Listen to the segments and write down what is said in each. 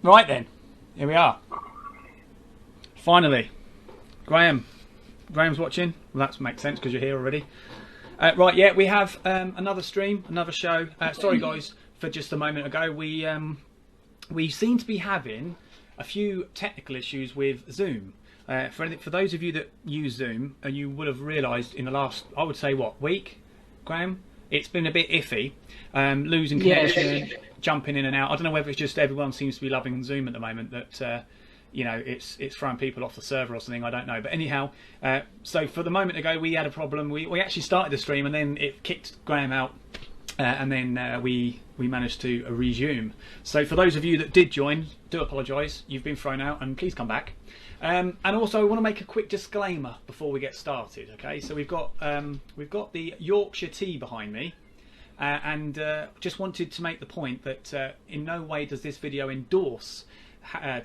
Right then, here we are. Finally, Graham's watching. Well, that makes sense because you're here already. Right, yeah, we have another stream, another show. Sorry guys for just a moment ago. We seem to be having a few technical issues with Zoom. For those of you that use Zoom, and you would have realised in the last, I would say, what, week, Graham? It's been a bit iffy, losing connection, jumping in and out. I don't know whether it's just everyone seems to be loving Zoom at the moment, that you know, it's throwing people off the server or something. I don't know, but anyhow, so for the moment ago we had a problem. We actually started the stream and then it kicked Graham out, and then we managed to resume. So for those of you that did join, do apologise. You've been thrown out, and please come back. And also, I want to make a quick disclaimer before we get started. Okay, so we've got the Yorkshire tea behind me, and just wanted to make the point that in no way does this video endorse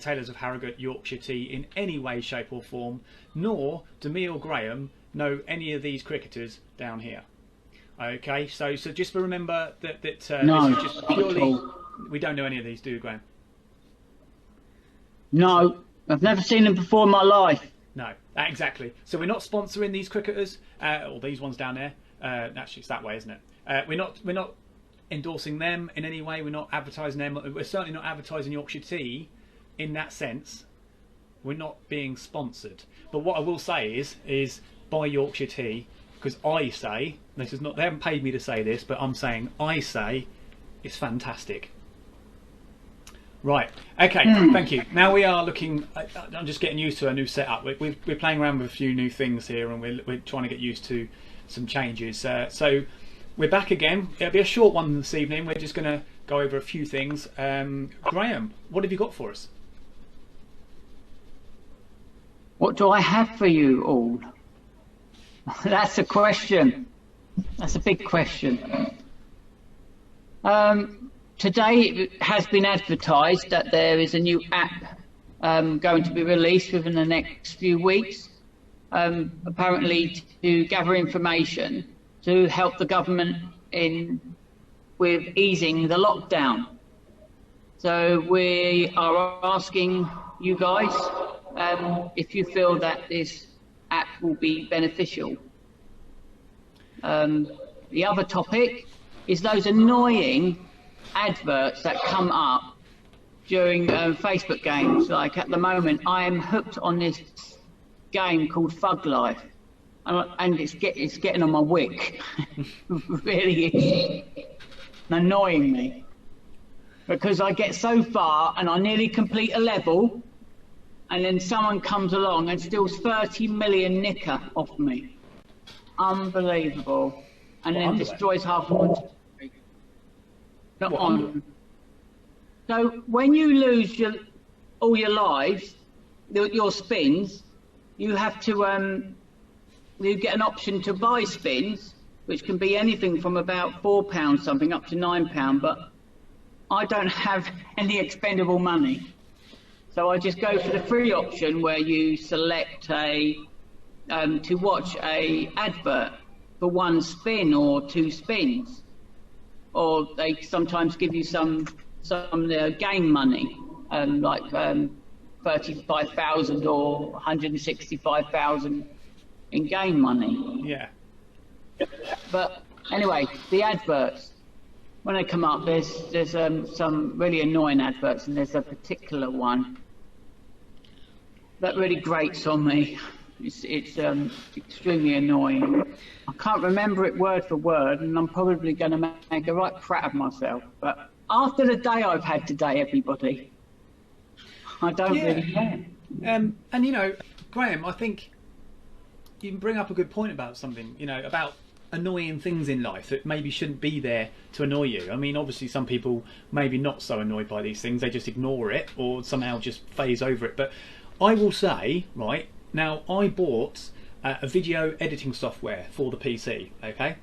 Taylors of Harrogate Yorkshire tea in any way, shape or form, nor do me or Graham know any of these cricketers down here. Okay, so just remember that no, this is just purely, we don't know any of these, do you, Graham? No, I've never seen them before in my life. No, exactly. So we're not sponsoring these cricketers, or these ones down there. Actually, it's that way, isn't it? We're not endorsing them in any way. We're not advertising them. We're certainly not advertising Yorkshire tea in that sense. We're not being sponsored. But what I will say is buy Yorkshire tea, because I say, this is not, they haven't paid me to say this, but I'm saying, I say it's fantastic. Right, okay, thank you. Now we are looking, I'm just getting used to a new setup. We're playing around with a few new things here, and we're trying to get used to some changes. So we're back again. It'll be a short one this evening. We're just going to go over a few things. Graham, what have you got for us? What do I have for you all? That's a question. That's a big question. Today it has been advertised that there is a new app going to be released within the next few weeks, apparently to gather information to help the government with easing the lockdown. So we are asking you guys if you feel that this app will be beneficial. The other topic is those annoying adverts that come up during Facebook games. Like at the moment, I am hooked on this game called Fug Life, and it's getting on my wick. Really is annoying me, because I get so far and I nearly complete a level, and then someone comes along and steals 30 million nicker off me. Unbelievable. And then destroys half of my country. Not on. So when you lose all your lives, your spins, you have to you get an option to buy spins, which can be anything from about £4 something up to £9, but I don't have any expendable money. So I just go for the free option, where you select to watch a advert for one spin or two spins, or they sometimes give you some game money, like 35,000 or 165,000 in game money. Yeah. But anyway, the adverts, when they come up, there's some really annoying adverts, and there's a particular one that really grates on me. It's extremely annoying. I can't remember it word for word, and I'm probably going to make a right prat of myself. But after the day I've had today, everybody, I don't really care. And you know, Graham, I think you can bring up a good point about something, you know, about annoying things in life that maybe shouldn't be there to annoy you. I mean, obviously some people maybe not so annoyed by these things, they just ignore it or somehow just phase over it. But I will say, right, now I bought a video editing software for the PC, okay,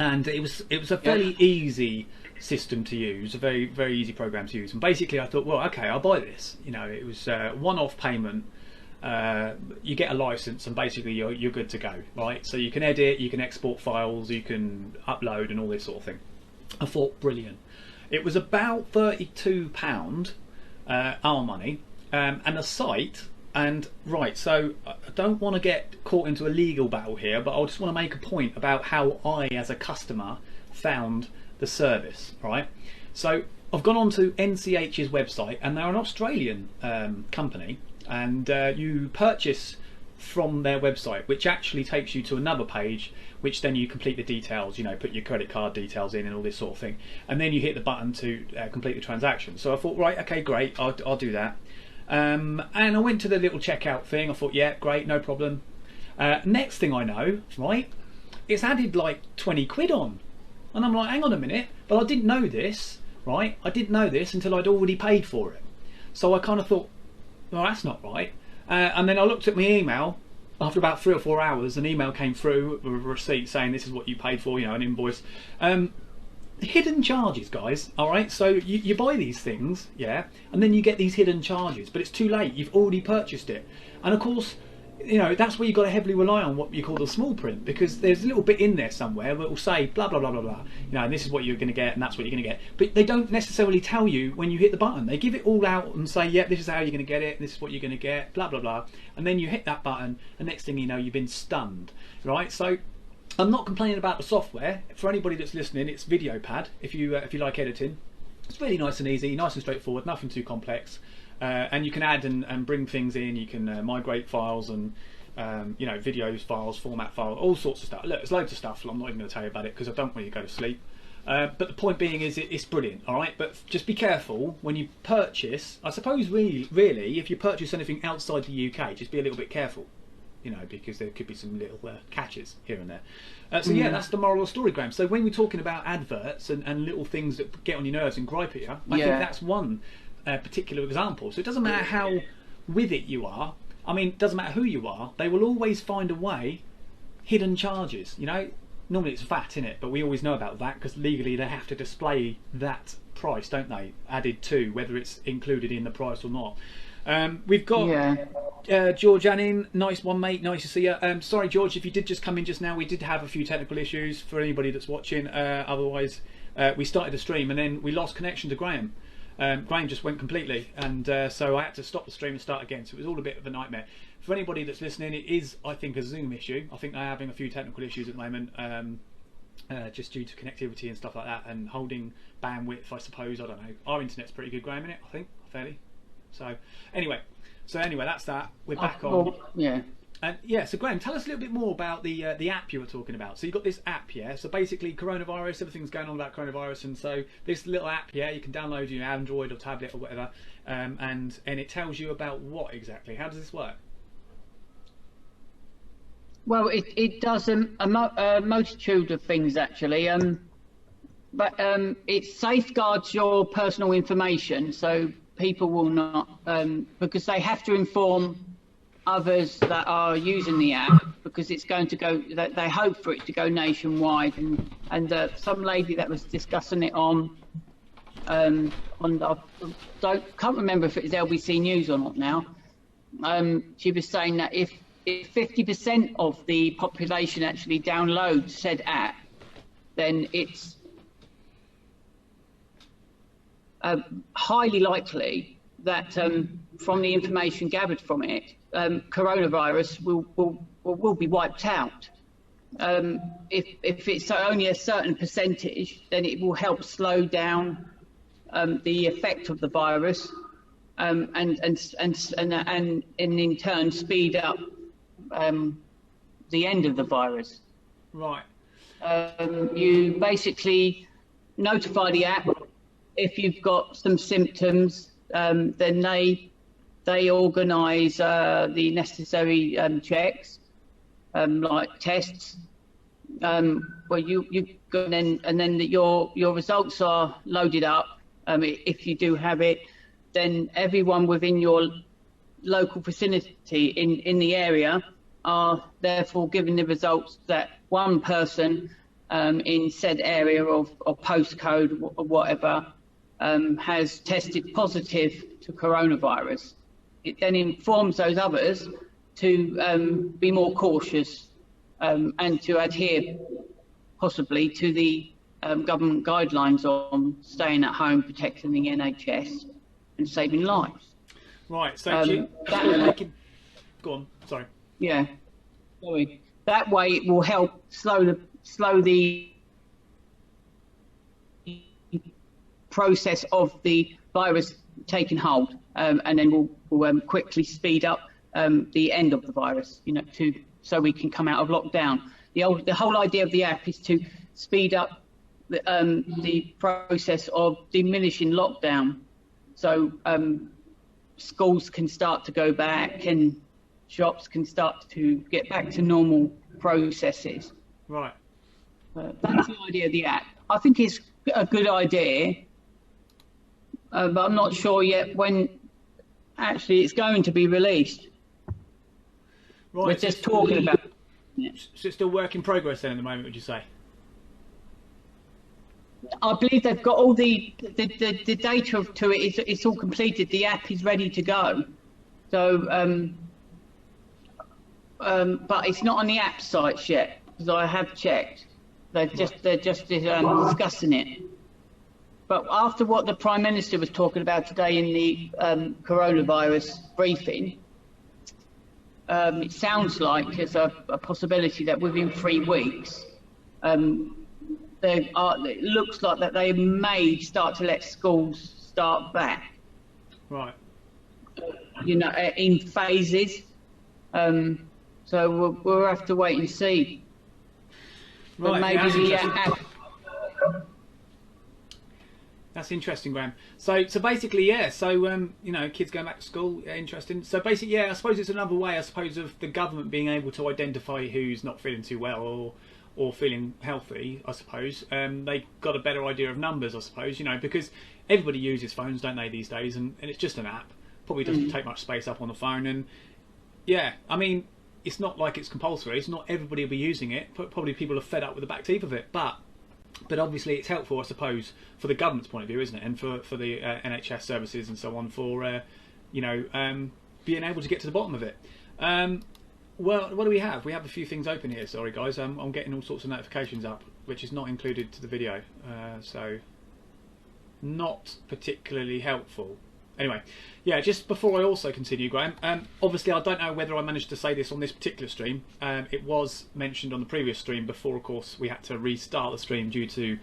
and it was a fairly easy system to use, a very easy program to use. And basically I thought, well, okay, I'll buy this. You know, it was one-off payment. You get a license and basically you're good to go, right? So you can edit, you can export files, you can upload and all this sort of thing. I thought, brilliant. It was about £32 our money, and the site. And right, so I don't want to get caught into a legal battle here, but I just want to make a point about how I, as a customer, found the service. Right, so I've gone on to NCH's website, and they're an Australian company, and you purchase from their website, which actually takes you to another page, which then you complete the details, you know, put your credit card details in and all this sort of thing, and then you hit the button to complete the transaction. So I thought, right, okay, great, I'll do that. And I went to the little checkout thing. I thought, yeah, great, no problem. Next thing I know, right, it's added like 20 quid on. And I'm like, hang on a minute, but I didn't know this, right? I didn't know this until I'd already paid for it. So I kind of thought, well, that's not right. And then I looked at my email. After about 3 or 4 hours, an email came through with a receipt saying this is what you paid for, you know, an invoice. Hidden charges, guys, all right? So you buy these things, yeah, and then you get these hidden charges, but it's too late. You've already purchased it. And of course, you know, that's where you've got to heavily rely on what you call the small print, because there's a little bit in there somewhere that will say blah, blah, blah, blah, blah, you know, and this is what you're going to get, and that's what you're going to get. But they don't necessarily tell you when you hit the button. They give it all out and say, yeah, this is how you're going to get it, this is what you're going to get, blah, blah, blah. And then you hit that button, and next thing you know, you've been stunned, right? So I'm not complaining about the software. For anybody that's listening, it's VideoPad. If you like editing, it's really nice and easy, nice and straightforward, nothing too complex. And you can add and bring things in. You can migrate files and you know, videos files, format files, all sorts of stuff. Look, there's loads of stuff. I'm not even going to tell you about it because I don't want you to go to sleep. But the point being is it's brilliant, all right? But just be careful when you purchase. I suppose really, if you purchase anything outside the UK, just be a little bit careful. You know, because there could be some little catches here and there. So yeah, that's the moral of the story, Graham. So when we're talking about adverts and little things that get on your nerves and gripe at you, I think that's one particular example. So it doesn't matter how with it you are. I mean, it doesn't matter who you are. They will always find a way. Hidden charges, you know. Normally it's VAT, innit? But we always know about that because legally they have to display that price, don't they? Added to, whether it's included in the price or not. We've got George Annin, nice one, mate, nice to see you. Sorry, George, if you did just come in just now, we did have a few technical issues for anybody that's watching. Otherwise, we started the stream and then we lost connection to Graham. Graham just went completely, and so I had to stop the stream and start again. So it was all a bit of a nightmare. For anybody that's listening, it is, I think, a Zoom issue. I think they're having a few technical issues at the moment, just due to connectivity and stuff like that, and holding bandwidth, I suppose. I don't know. Our internet's pretty good, Graham, innit? I think, fairly. So anyway, that's that. We're back on. Yeah. And yeah, so Graham, tell us a little bit more about the app you were talking about. So you've got this app, yeah. So basically, coronavirus, everything's going on about coronavirus, and so this little app, yeah, you can download your Android or tablet or whatever, and it tells you about what exactly. How does this work? Well, it does a multitude of things actually, but it safeguards your personal information, so people will not, because they have to inform others that are using the app, because it's going to go, they hope for it to go nationwide, and some lady that was discussing it on can't remember if it was LBC News or not now, she was saying that if 50% of the population actually downloads said app, then it's highly likely that from the information gathered from it, coronavirus will be wiped out. If it's only a certain percentage, then it will help slow down the effect of the virus, and in turn speed up the end of the virus. Right. You basically notify the app if you've got some symptoms, then they organise the necessary checks, like tests. Where you go and then your results are loaded up. If you do have it, then everyone within your local vicinity in the area are therefore given the results that one person in said area or postcode or whatever has tested positive to coronavirus. It then informs those others to be more cautious and to adhere possibly to the government guidelines on staying at home, protecting the NHS, and saving lives. Right. So go on. Sorry. Yeah. Sorry. That way, it will help slow the process of the virus taking hold, and then we'll quickly speed up the end of the virus. So we can come out of lockdown. The whole idea of the app is to speed up the process of diminishing lockdown, so schools can start to go back and shops can start to get back to normal processes. Right. That's the idea of the app. I think it's a good idea, but I'm not sure yet when actually it's going to be released. Right. We're just talking about it. So it's still work in progress then at the moment, would you say? I believe they've got all the data to it. It's all completed. The app is ready to go. So, but it's not on the app sites yet, because I have checked. They're just discussing it. But after what the Prime Minister was talking about today in the coronavirus briefing, it sounds like there's a possibility that within 3 weeks, it looks like that they may start to let schools start back. Right. In phases. So we'll have to wait and see. But Right. maybe That's interesting, Graham. So basically, yeah. So kids going back to school, interesting. So basically, yeah. I suppose it's another way, of the government being able to identify who's not feeling too well or feeling healthy. I suppose they got a better idea of numbers. I suppose because everybody uses phones, don't they, these days? And it's just an app. Probably doesn't take much space up on the phone. And yeah, I mean, it's not like it's compulsory. It's not everybody will be using it. Probably people are fed up with the back teeth of it, but obviously it's helpful, I suppose, for the government's point of view, isn't it? And for the NHS services and so on, for being able to get to the bottom of it. Well, what do we have? We have a few things open here. Sorry, guys. I'm getting all sorts of notifications up, which is not included to the video, so not particularly helpful. Anyway, yeah, just before I also continue, Graham, obviously I don't know whether I managed to say this on this particular stream. It was mentioned on the previous stream before, of course, we had to restart the stream due to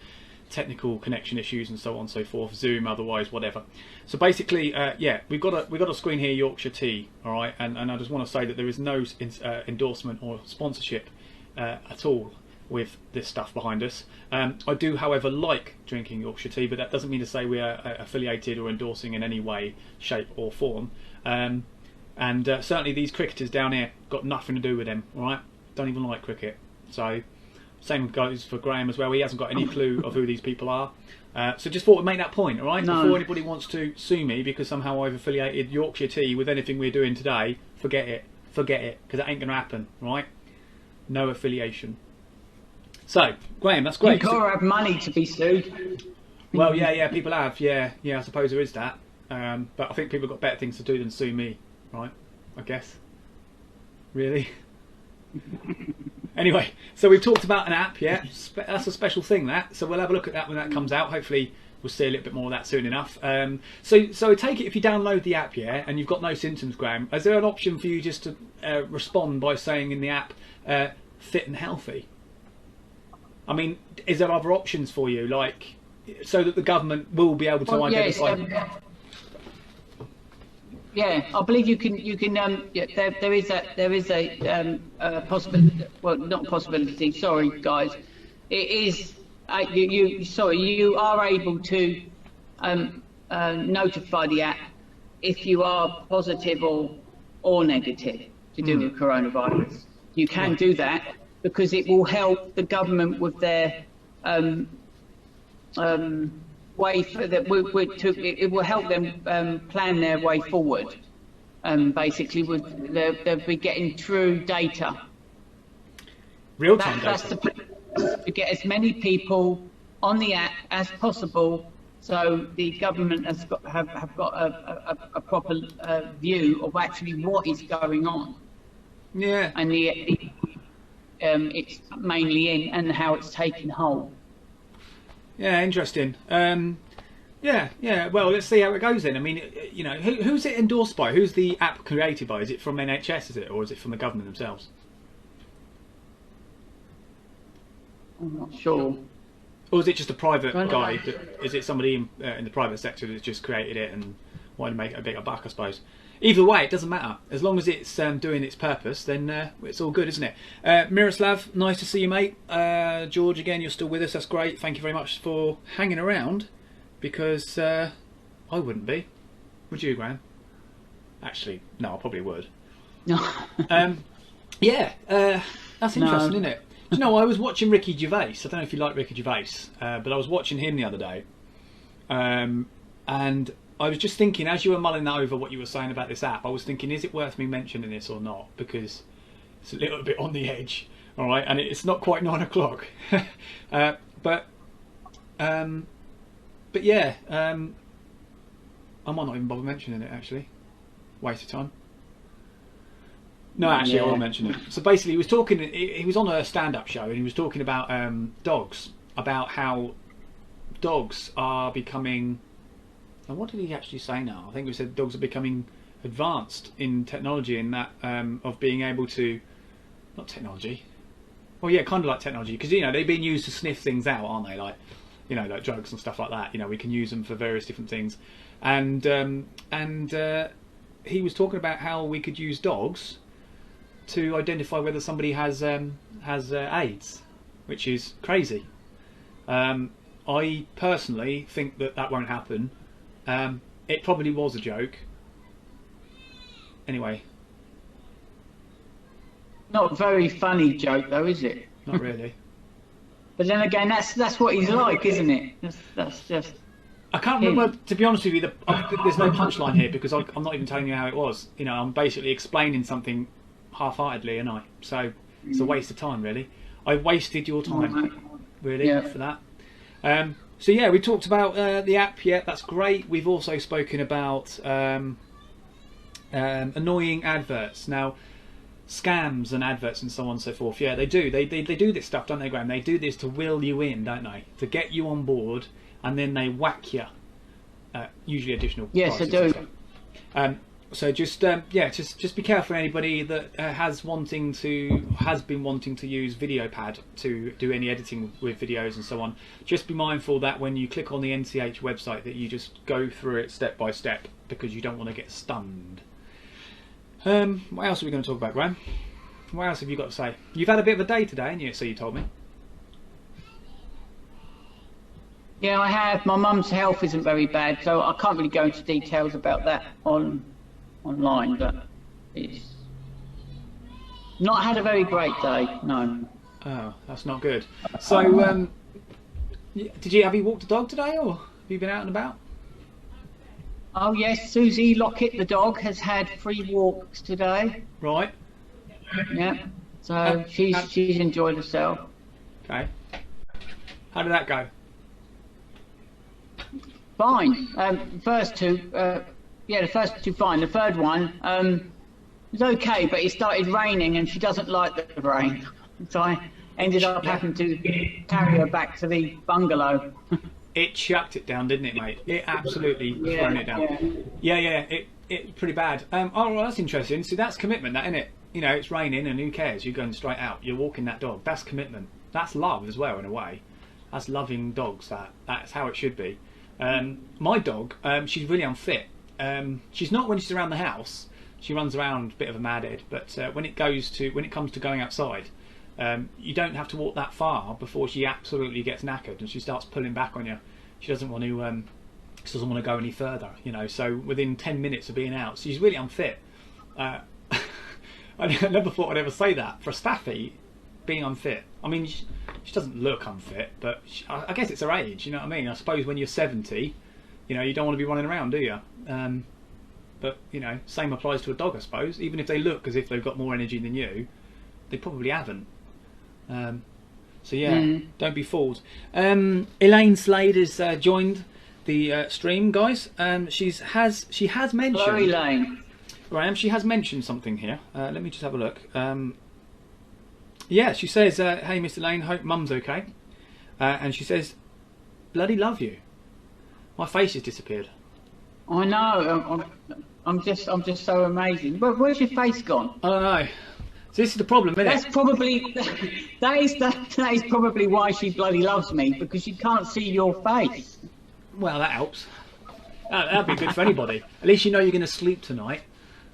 technical connection issues and so on and so forth, Zoom, otherwise, whatever. So basically, yeah, we've got a screen here, Yorkshire Tea, all right, and I just want to say that there is no endorsement or sponsorship at all with this stuff behind us. I do, however, like drinking Yorkshire Tea, but that doesn't mean to say we are affiliated or endorsing in any way, shape or form. And certainly these cricketers down here got nothing to do with them, all right? Don't even like cricket. So same goes for Graham as well. He hasn't got any clue of who these people are. So just thought we'd make that point, all right? No. Before anybody wants to sue me because somehow I've affiliated Yorkshire Tea with anything we're doing today, forget it, because it ain't going to happen, right? No affiliation. So, Graham, that's great. You've got to have money to be sued. Well, yeah, people have, yeah, I suppose there is that. But I think people have got better things to do than sue me, right? I guess. Really? Anyway, so we've talked about an app, yeah. That's a special thing, that. So we'll have a look at that when that comes out. Hopefully we'll see a little bit more of that soon enough. So take it if you download the app, yeah, and you've got no symptoms, Graham, is there an option for you just to respond by saying in the app, fit and healthy? I mean, is there other options for you, like, so that the government will be able to identify? Yeah, I believe you can. Yeah, there is a possibility. Well, not possibility. Sorry, guys. It is. You are able to notify the app if you are positive or negative to do with coronavirus. You can do that, because it will help the government with their way for that. It will help them plan their way forward. Basically, they'll be getting true data. Real-time That's data. to get as many people on the app as possible, so the government have got a proper view of actually what is going on. Yeah. And it's mainly in and how it's taken hold. Yeah, interesting. Yeah, yeah. Well, let's see how it goes then. I mean, you know, who's it endorsed by? Who's the app created by? Is it from NHS, is it, or is it from the government themselves? I'm not sure. Or is it just a private I don't guy? know. Is it somebody in the private sector that's just created it and wanted to make a bigger buck, I suppose? Either way, it doesn't matter. As long as it's doing its purpose, then it's all good, isn't it? Miroslav, nice to see you, mate. George, again, you're still with us. That's great. Thank you very much for hanging around, because I wouldn't be. Would you, Graham? Actually, no, I probably would. No. Yeah, that's interesting, isn't it? Do you know, I was watching Ricky Gervais. I don't know if you like Ricky Gervais, but I was watching him the other day. And I was just thinking, as you were mulling over what you were saying about this app, I was thinking, is it worth me mentioning this or not? Because it's a little bit on the edge, all right? And it's not quite 9 o'clock. But yeah, I might not even bother mentioning it, actually. Waste of time. No, actually, I won't mention it. So basically, he was talking. He was on a stand-up show, and he was talking about dogs, about how dogs are becoming. And what did he actually say now? I think he said dogs are becoming advanced in technology, in that of being able to, not technology. Well, yeah, kind of like technology, because you know they've been used to sniff things out, aren't they? Like, you know, like drugs and stuff like that. You know, we can use them for various different things, and he was talking about how we could use dogs to identify whether somebody has AIDS, which is crazy. I personally think that won't happen. It probably was a joke. Anyway. Not a very funny joke, though, is it? Not really. But then again, that's what he's like, isn't it? That's just. I can't remember, to be honest with you, there's no punchline here, because I'm not even telling you how it was. You know, I'm basically explaining something half-heartedly, and so it's a waste of time, really. I wasted your time, really, for that. So yeah, we talked about the app. Yeah, that's great. We've also spoken about annoying adverts. Now, scams and adverts and so on and so forth. Yeah, they do. They do this stuff, don't they, Graham? They do this to will you in, don't they? To get you on board, and then they whack you. Usually additional. Yes, I do. So just be careful, anybody that has been wanting to use VideoPad to do any editing with videos and so on. Just be mindful that when you click on the NCH website, that you just go through it step by step, because you don't want to get stunned. What else are we going to talk about, Graham? What else have you got to say? You've had a bit of a day today, haven't you? So you told me. Yeah, I have. My mum's health isn't very bad, so I can't really go into details about that online, but it's not had a very great day. No. Oh, that's not good. So, have you walked the dog today, or have you been out and about? Oh yes, Susie Lockett, the dog, has had 3 walks today. Right. Yeah. So she's enjoyed herself. Okay. How did that go? Fine. First 2. Yeah, the first 2 fine. The third one was okay, but it started raining, and she doesn't like the rain. So I ended up having to carry her back to the bungalow. It chucked it down, didn't it, mate? It absolutely thrown it down. Yeah. It's pretty bad. Oh, well, that's interesting. See, that's commitment, that, isn't it? You know, it's raining, and who cares? You're going straight out. You're walking that dog. That's commitment. That's love as well, in a way. That's loving dogs. That's how it should be. My dog, she's really unfit. She's not when she's around the house. She runs around a bit of a madhead, but when it comes to going outside, you don't have to walk that far before she absolutely gets knackered and she starts pulling back on you. She doesn't want to go any further, you know. So within 10 minutes of being out, she's really unfit. I never thought I'd ever say that for a staffy, being unfit. I mean, she doesn't look unfit, but I guess it's her age. You know what I mean? I suppose when you're 70, you know, you don't want to be running around, do you? But you know, same applies to a dog, I suppose. Even if they look as if they've got more energy than you, they probably haven't. So yeah, don't be fooled. Elaine Slade has joined the stream, guys. She has mentioned. Hello, Elaine. Graham, she has mentioned something here. Let me just have a look. Yeah, she says, "Hey, Mr. Lane, hope Mum's okay," and she says, "Bloody love you." My face has disappeared. I know. I'm just so amazing. But where's your face gone? I don't know. So this is the problem, isn't That's it? probably that is probably why she bloody loves me, because she can't see your face. Well, that helps. That'd be good for anybody. At least you know you're going to sleep tonight.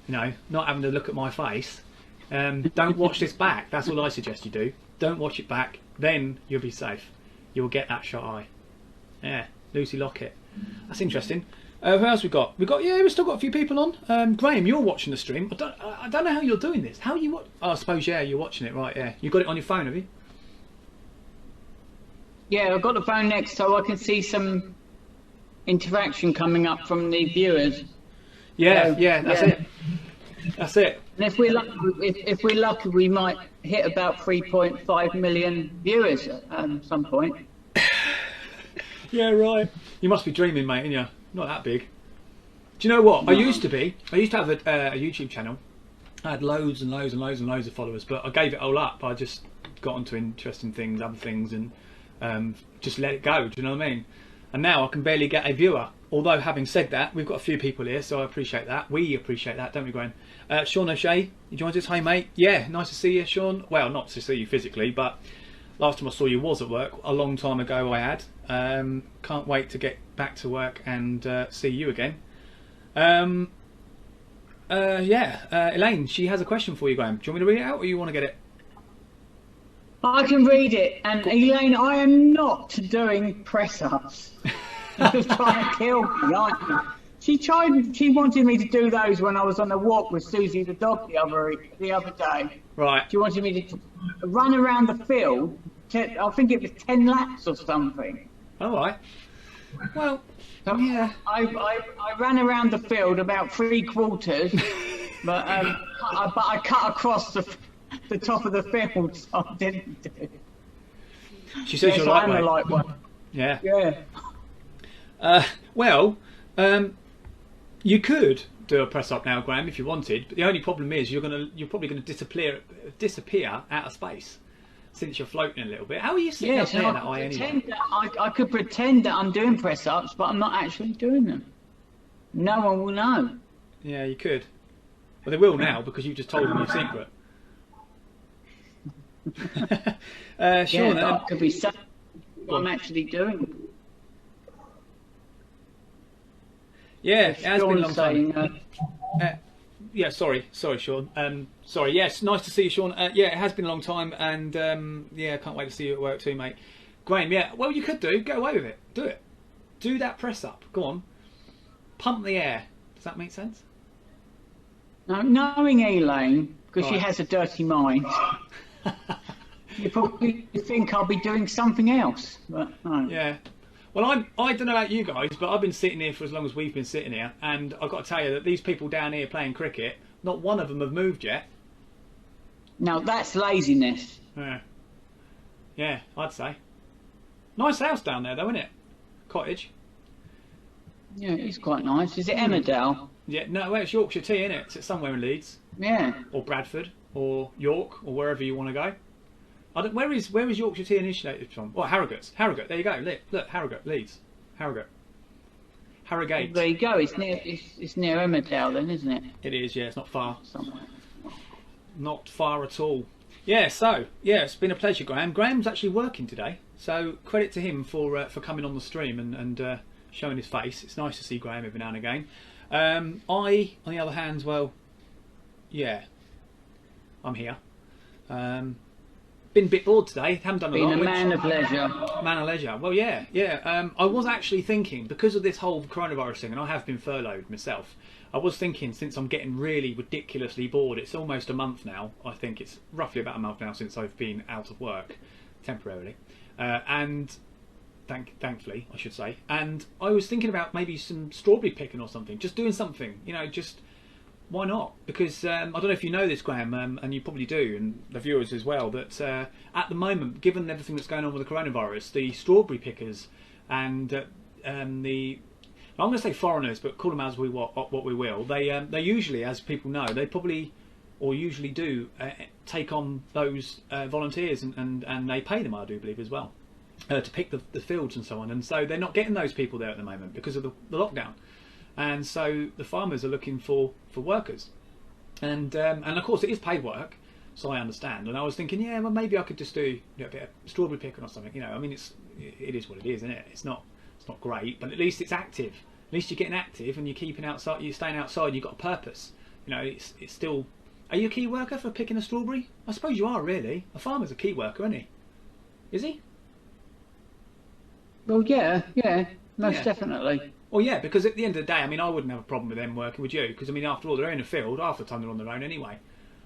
You know, not having to look at my face. Don't watch this back. That's all I suggest you do. Don't watch it back. Then you'll be safe. You'll get that shot eye. Yeah, Lucy Lockett. That's interesting. Who else we got? We've still got a few people on. Graham, you're watching the stream. I don't know how you're doing this. How are you? Oh, I suppose you're watching it, right? Yeah, you got it on your phone, have you? Yeah, I've got the phone next, so I can see some interaction coming up from the viewers. Yeah, that's it. That's it. And if we're lucky, we might hit about 3.5 million viewers at some point. Yeah, right. You must be dreaming, mate, ain't you? Not that big. Do you know what? No. I used to have a YouTube channel. I had loads and loads and loads and loads of followers, but I gave it all up. I just got onto interesting things, other things, and just let it go. Do you know what I mean? And now I can barely get a viewer. Although, having said that, we've got a few people here, so I appreciate that. We appreciate that, don't we, Graham? Sean O'Shea, you joined us. Hey, mate. Yeah, nice to see you, Sean. Well, not to see you physically, but last time I saw you was at work. A long time ago I had. Can't wait to get back to work and see you again. Elaine, she has a question for you, Graham. Do you want me to read it out, or you want to get it? I can read it. And Elaine, I am not doing press-ups. You're trying to kill me, aren't you? She wanted me to do those when I was on a walk with Susie the dog the other day. Right. She wanted me to run around the field. I think it was 10 laps or something. All right. Well, So yeah. I ran around the field about 3/4, but I cut across the top of the field, so I didn't do it. She says you're I'm a lightweight. light one. Yeah. Yeah. You could do a press up now, Graham, if you wanted. But the only problem is you're probably gonna disappear out of space since you're floating a little bit. How are you sitting up there that high anyway? I could pretend that I'm doing press ups, but I'm not actually doing them. No one will know. Yeah, you could. Well, they will now because you've just told them your secret. Sean, That could be something I'm actually doing. yeah, it has been a long time. Saying, Yeah, sorry, Sean. Sorry, yes, nice to see you, Sean. Yeah, it has been a long time, and yeah, I can't wait to see you at work too, mate. Graham, yeah, well, you could get away with it. Do it. Do that press up. Go on. Pump the air. Does that make sense? now, knowing Elaine, because she Right. has a dirty mind, you probably think I'll be doing something else. But no. Yeah. Well, I don't know about you guys, but I've been sitting here for as long as we've been sitting here, and I've got to tell you that these people down here playing cricket, not one of them have moved yet. Now that's laziness. Yeah. Yeah, I'd say. Nice house down there, though, isn't it? Cottage. Yeah, it's quite nice. Is it Emmerdale? Yeah. No, well, it's Yorkshire tea, isn't it? It's somewhere in Leeds, Yeah. or Bradford, or York, or wherever you want to go. Where is Yorkshire tea initiated from? Oh, Harrogate. Harrogate. There you go. Look, Harrogate, Leeds. Harrogate. Harrogate. There you go. It's near Emmerdale then, isn't it? It is. Yeah, it's not far. Somewhere. Not far at all. Yeah. So yeah, it's been a pleasure, Graham. Graham's actually working today, so credit to him for coming on the stream and showing his face. It's nice to see Graham every now and again. I, on the other hand, well, yeah, I'm here. Been a bit bored today. Haven't done a lot. Being a man of leisure. Man of leisure. Well, yeah. I was actually thinking, because of this whole coronavirus thing, and I have been furloughed myself, I was thinking, since I'm getting really ridiculously bored, it's almost a month now. I think it's roughly about a month now since I've been out of work temporarily, and thankfully, I should say. And I was thinking about maybe some strawberry picking or something, just doing something, just why not? Because I don't know if you know this, Graham, and you probably do, and the viewers as well, that at the moment, given everything that's going on with the coronavirus, the strawberry pickers and the, I'm going to say foreigners, but call them as what we will, they usually, as people know, they probably or usually do take on those volunteers, and they pay them, I do believe, as well. to pick the fields and so on, and so they're not getting those people there at the moment because of the lockdown, and so the farmers are looking for workers, and of course it is paid work, so I understand. And I was thinking, yeah, well maybe I could just do a bit of strawberry picking or something. I mean it is what it is, isn't it? It's not great, but at least it's active. At least you're getting active and you're keeping outside. You're staying outside. You've got a purpose. It's still. Are you a key worker for picking a strawberry? I suppose you are, really. A farmer's a key worker, isn't he? Is he? Well, yeah, most definitely. Well, yeah, because at the end of the day, I mean, I wouldn't have a problem with them working, would you? Because, I mean, after all, they're in a field. Half the time they're on their own anyway.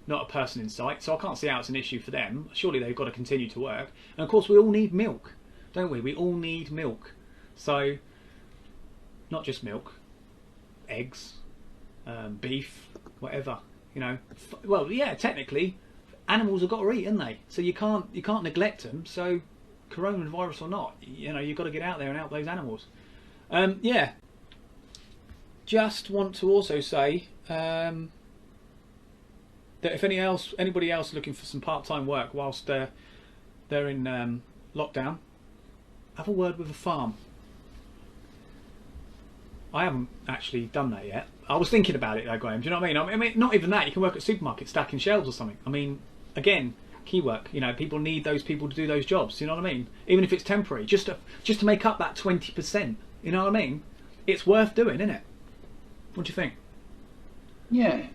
Not a person in sight. So I can't see how it's an issue for them. Surely they've got to continue to work. And, of course, we all need milk, don't we? We all need milk. So, not just milk. Eggs. Beef. Whatever. Well, yeah, technically, animals have got to eat, haven't they? So you can't neglect them. So, coronavirus or not, you've got to get out there and help those animals. Yeah. Just want to also say that if anybody else looking for some part-time work whilst they're in lockdown, have a word with a farm. I haven't actually done that yet. I was thinking about it though, Graham. Do you know what I mean? I mean, not even that. You can work at supermarkets stacking shelves or something. I mean, again, key work. People need those people to do those jobs. You know what I mean? Even if it's temporary, just to make up that 20%. You know what I mean? It's worth doing, isn't it? What do you think? Yeah.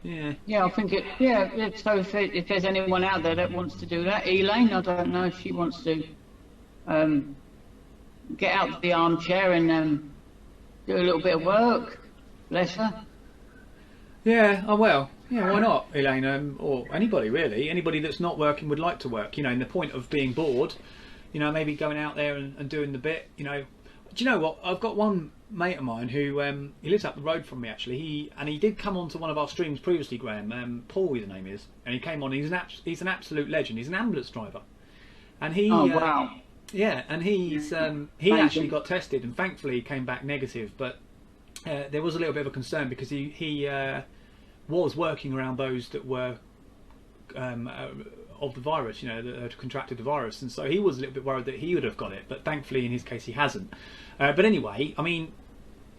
Yeah. Yeah, I think it. Yeah. So if there's anyone out there that wants to do that, Elaine, I don't know if she wants to get out of the armchair and do a little bit of work. Bless her. Yeah, oh well, yeah, why not, Elaine? Or anybody really, anybody that's not working would like to work. In the point of being bored, maybe going out there and doing the bit. Do you know what? I've got one mate of mine who he lives up the road from me actually. He did come onto one of our streams previously, Graham. Paul, his name is, and he came on. He's an absolute legend. He's an ambulance driver, and he. Oh wow. Yeah, and he actually got tested, and thankfully he came back negative, but. There was a little bit of a concern because he was working around those that were of the virus, that had contracted the virus, and so he was a little bit worried that he would have got it, but thankfully in his case he hasn't. But anyway, I mean,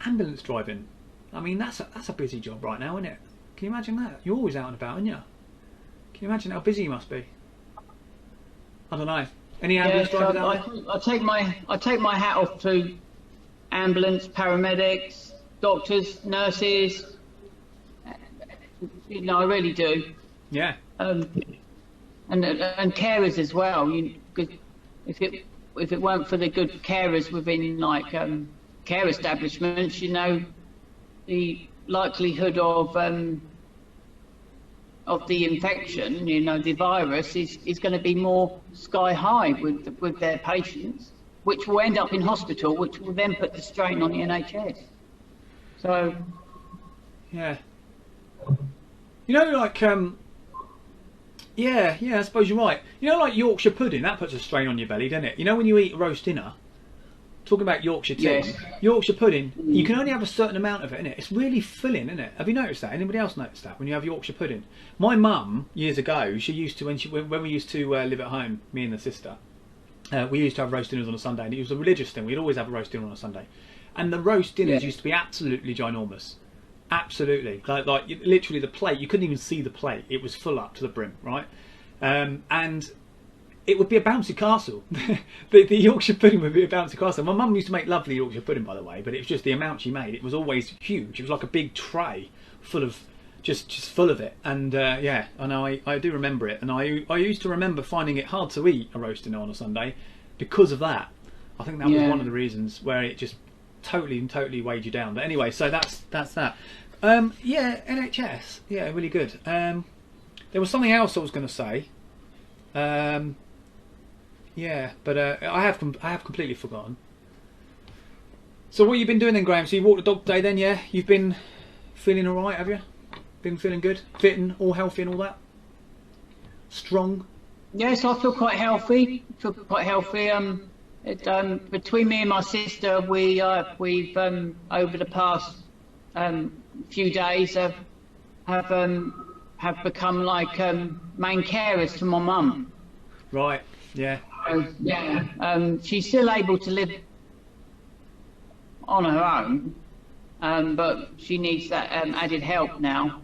ambulance driving, I mean that's a busy job right now, isn't it? Can you imagine that? You're always out and about, aren't you? Can you imagine how busy you must be? I don't know. Any ambulance drivers out there? I take my hat off to ambulance, paramedics, doctors, nurses. I really do. Yeah. And carers as well. Because if it weren't for the good carers within care establishments, the likelihood of the infection, the virus is going to be more sky high with their patients, which will end up in hospital, which will then put the strain on the NHS. So, yeah, yeah, I suppose you're right. like Yorkshire pudding, that puts a strain on your belly, doesn't it? When you eat a roast dinner, talking about Yorkshire tea, yes. Yorkshire pudding, you can only have a certain amount of it, innit? It's really filling, isn't it? Have you noticed that? Anybody else noticed that when you have Yorkshire pudding? My mum, years ago, she used to, when we used to live at home, me and the sister, we used to have roast dinners on a Sunday, and it was a religious thing. We'd always have a roast dinner on a Sunday. And the roast dinners used to be absolutely ginormous. Absolutely. Like literally the plate, you couldn't even see the plate. It was full up to the brim, right? And it would be a bouncy castle. the Yorkshire pudding would be a bouncy castle. My mum used to make lovely Yorkshire pudding, by the way, but it was just the amount she made. It was always huge. It was like a big tray full of, just full of it. And yeah, I know, I do remember it. And I used to remember finding it hard to eat a roast dinner on a Sunday because of that. I think that was one of the reasons where it just totally weighed you down. But anyway, so that's that. Yeah, NHS, yeah, really good. There was something else I was going to say. Yeah, but I have completely forgotten. So what have you been doing then, Graham? So you walked the dog today then, yeah? You've been feeling all right, have you? Been feeling good, fitting, all healthy and all that? Strong? Yes, I feel quite healthy. Between me and my sister, we've over the past few days have become like main carers to my mum. Right. Yeah. Yeah, she's still able to live on her own, but she needs that added help now.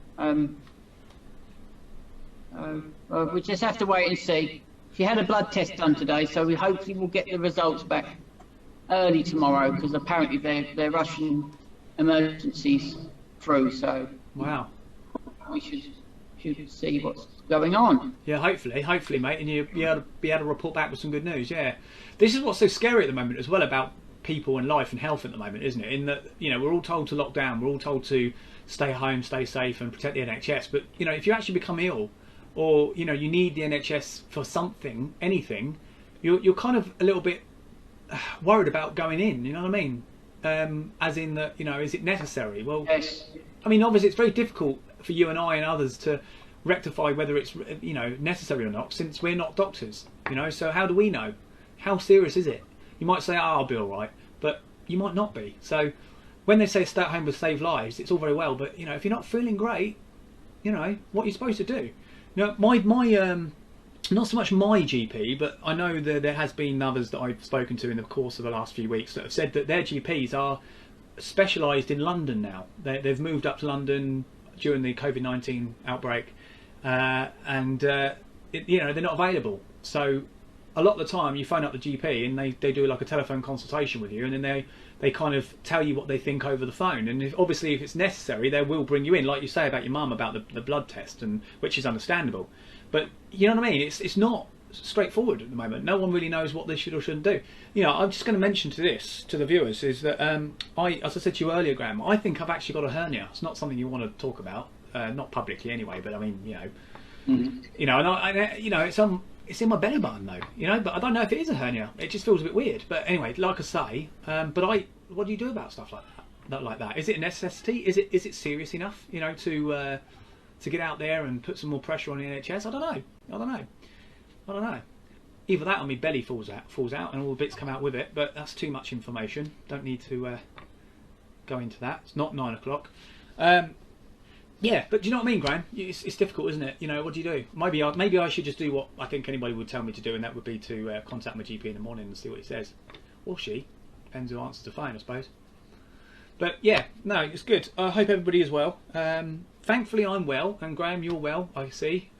We just have to wait and see. She had a blood test done today, so we hopefully will get the results back early tomorrow, because apparently they're rushing emergencies through. So wow, we should see what's going on. Yeah, hopefully, mate, and you'll be able to report back with some good news. Yeah, this is what's so scary at the moment as well about people and life and health at the moment, isn't it? In that, you know, we're all told to lock down, we're all told to stay home, stay safe, and protect the NHS. But you know, if you actually become ill, or you know, you need the NHS for something, anything, you're kind of a little bit worried about going in. You know what I mean? As in that, you know, is it necessary? Well, Yes. I mean, obviously, it's very difficult for you and I and others to rectify whether it's, you know, necessary or not, since we're not doctors. You know, so how do we know? How serious is it? You might say, "Oh, I'll be all right," but you might not be. So when they say stay at home will save lives, it's all very well, but you know, if you're not feeling great, you know, what are you supposed to do? You know, my not so much my GP, but I know that there has been others that I've spoken to in the course of the last few weeks that have said that their GPs are specialised in London now. They've moved up to London during the COVID-19 outbreak, and you know, they're not available. So a lot of the time you phone up the GP and they do like a telephone consultation with you, and then they kind of tell you what they think over the phone. And obviously if it's necessary, they will bring you in, like you say about your mum about the blood test, and which is understandable. But you know what I mean? It's not straightforward at the moment. No one really knows what they should or shouldn't do. You know, I'm just going to mention to the viewers, is that as I said to you earlier, Graham, I think I've actually got a hernia. It's not something you want to talk about, not publicly anyway. But I mean, you know, you know, and I you know, it's in my belly button though, you know. But I don't know if it is a hernia. It just feels a bit weird. But anyway, like I say, but what do you do about stuff like that? Not like that. Is it a necessity? Is it serious enough, you know, to get out there and put some more pressure on the NHS? I don't know. Either that or my belly falls out and all the bits come out with it, but that's too much information. Don't need to go into that. It's not 9 o'clock. Yeah, but do you know what I mean, Graham? It's difficult, isn't it? You know, what do you do? Maybe I should just do what I think anybody would tell me to do, and that would be to contact my GP in the morning and see what he says. Or she. Depends who answers the phone, I suppose. But yeah, no, it's good. I hope everybody is well. Thankfully I'm well, and Graham, you're well, I see.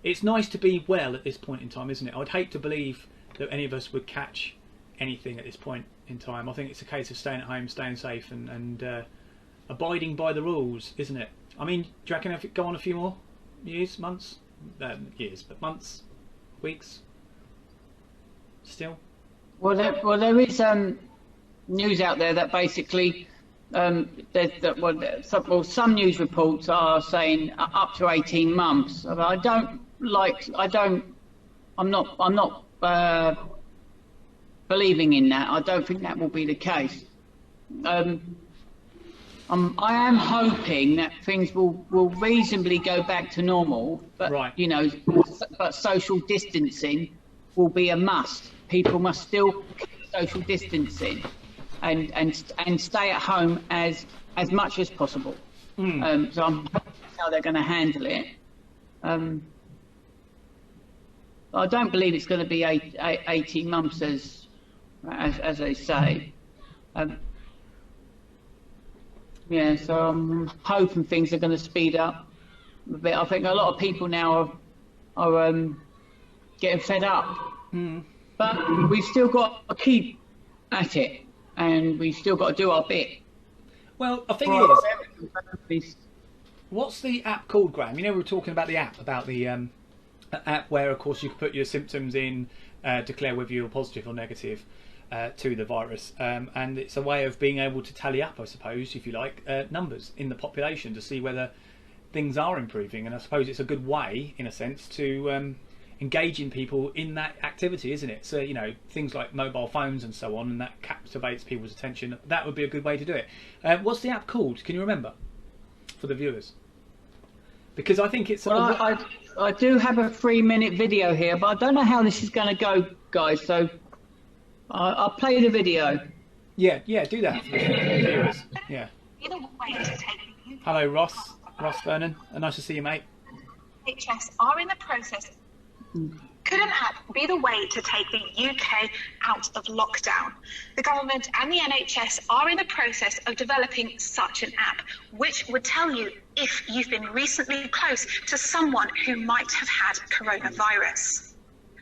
It's nice to be well at this point in time, isn't it? I'd hate to believe that any of us would catch anything at this point in time. I think it's a case of staying at home, staying safe, and abiding by the rules, isn't it? I mean, do you reckon if it go on a few more years, months? Years, but months, weeks, still? Well, there is news out there that basically some news reports are saying up to 18 months. I'm not believing in that. I don't think that will be the case. I am hoping that things will reasonably go back to normal, but right. You know, but social distancing will be a must. People must still keep social distancing and stay at home as much as possible. So I'm hoping that's how they're going to handle it. I don't believe it's going to be 18 months as they say. Yeah, so I'm hoping things are going to speed up a bit. I think a lot of people now are getting fed up. But we've still got to keep at it, and we've still got to do our bit. Well, I think it is. What's the app called, Graham? You know, we were talking about the app, app where, of course, you can put your symptoms in, declare whether you're positive or negative to the virus, and it's a way of being able to tally up, I suppose, if you like, numbers in the population to see whether things are improving. And I suppose it's a good way, in a sense, to engaging people in that activity, isn't it? So, you know, things like mobile phones and so on, and that captivates people's attention. That would be a good way to do it. What's the app called? Can you remember, for the viewers? Because I think it's... Well, I do have a 3-minute video here, but I don't know how this is going to go, guys, so I'll play the video. Yeah, do that for the viewers. Yeah. Hello, Ross Vernon. Nice to see you, mate. NHS are in the process of Could an app be the way to take the UK out of lockdown? The government and the NHS are in the process of developing such an app, which would tell you if you've been recently close to someone who might have had coronavirus.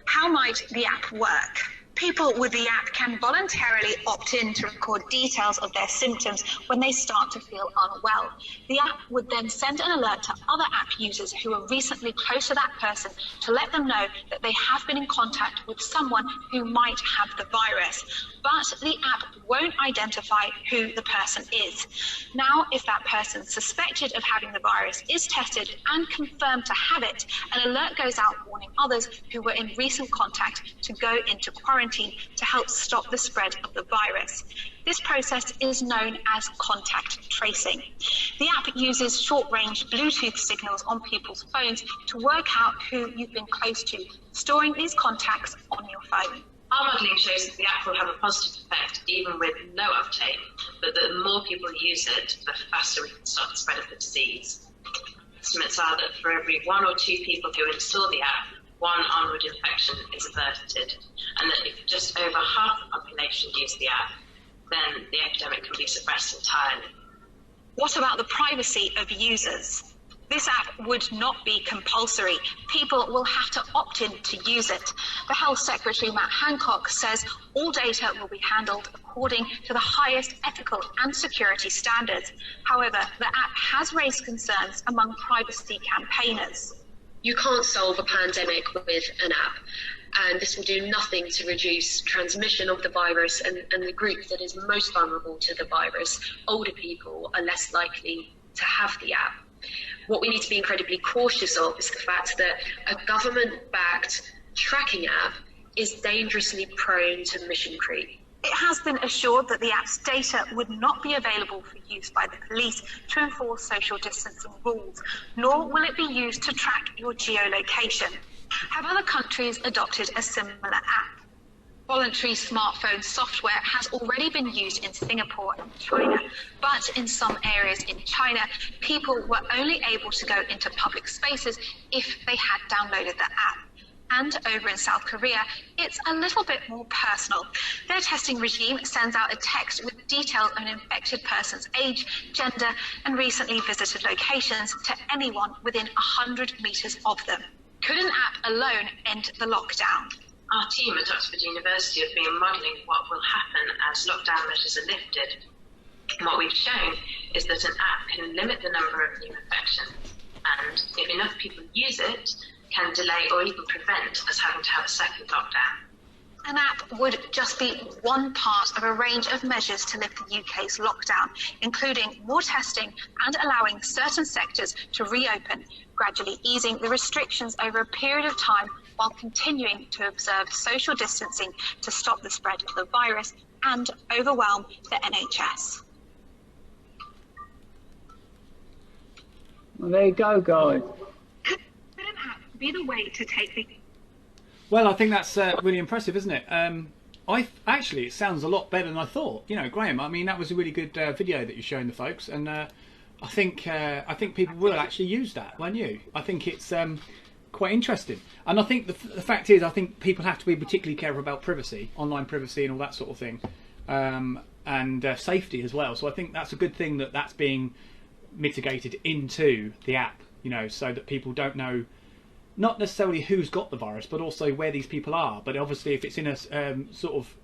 How might the app work? People with the app can voluntarily opt in to record details of their symptoms when they start to feel unwell. The app would then send an alert to other app users who are recently close to that person to let them know that they have been in contact with someone who might have the virus. But the app won't identify who the person is. Now, if that person suspected of having the virus is tested and confirmed to have it, an alert goes out warning others who were in recent contact to go into quarantine to help stop the spread of the virus. This process is known as contact tracing. The app uses short-range Bluetooth signals on people's phones to work out who you've been close to, storing these contacts on your phone. Our modelling shows that the app will have a positive effect even with no uptake, but that the more people use it, the faster we can stop the spread of the disease. Estimates are that for every 1 or 2 people who install the app, 1 onward infection is averted, and that if just over half the population use the app, then the epidemic can be suppressed entirely. What about the privacy of users? This app would not be compulsory. People will have to opt in to use it. The Health Secretary, Matt Hancock, says all data will be handled according to the highest ethical and security standards. However, the app has raised concerns among privacy campaigners. You can't solve a pandemic with an app, and this will do nothing to reduce transmission of the virus, and the group that is most vulnerable to the virus, older people, are less likely to have the app. What we need to be incredibly cautious of is the fact that a government-backed tracking app is dangerously prone to mission creep. It has been assured that the app's data would not be available for use by the police to enforce social distancing rules, nor will it be used to track your geolocation. Have other countries adopted a similar app? Voluntary smartphone software has already been used in Singapore and China, but in some areas in China, people were only able to go into public spaces if they had downloaded the app. And over in South Korea, it's a little bit more personal. Their testing regime sends out a text with details of an infected person's age, gender, and recently visited locations to anyone within 100 meters of them. Could an app alone end the lockdown? Our team at Oxford University have been modelling what will happen as lockdown measures are lifted. And what we've shown is that an app can limit the number of new infections, and if enough people use it, can delay or even prevent us having to have a second lockdown. An app would just be one part of a range of measures to lift the UK's lockdown, including more testing and allowing certain sectors to reopen, gradually easing the restrictions over a period of time while continuing to observe social distancing to stop the spread of the virus and overwhelm the NHS. Well, there you go, guys. Could an app be the way to take the... Well, I think that's really impressive, isn't it? Actually, it sounds a lot better than I thought. You know, Graham, I mean, that was a really good video that you're showing the folks, and I think people will actually use that, won't you? I think it's quite interesting, and I think the fact is, I think people have to be particularly careful about privacy, online privacy, and all that sort of thing, and safety as well. So I think that's a good thing that that's being mitigated into the app, you know, so that people don't know not necessarily who's got the virus, but also where these people are. But obviously, if it's in a sort of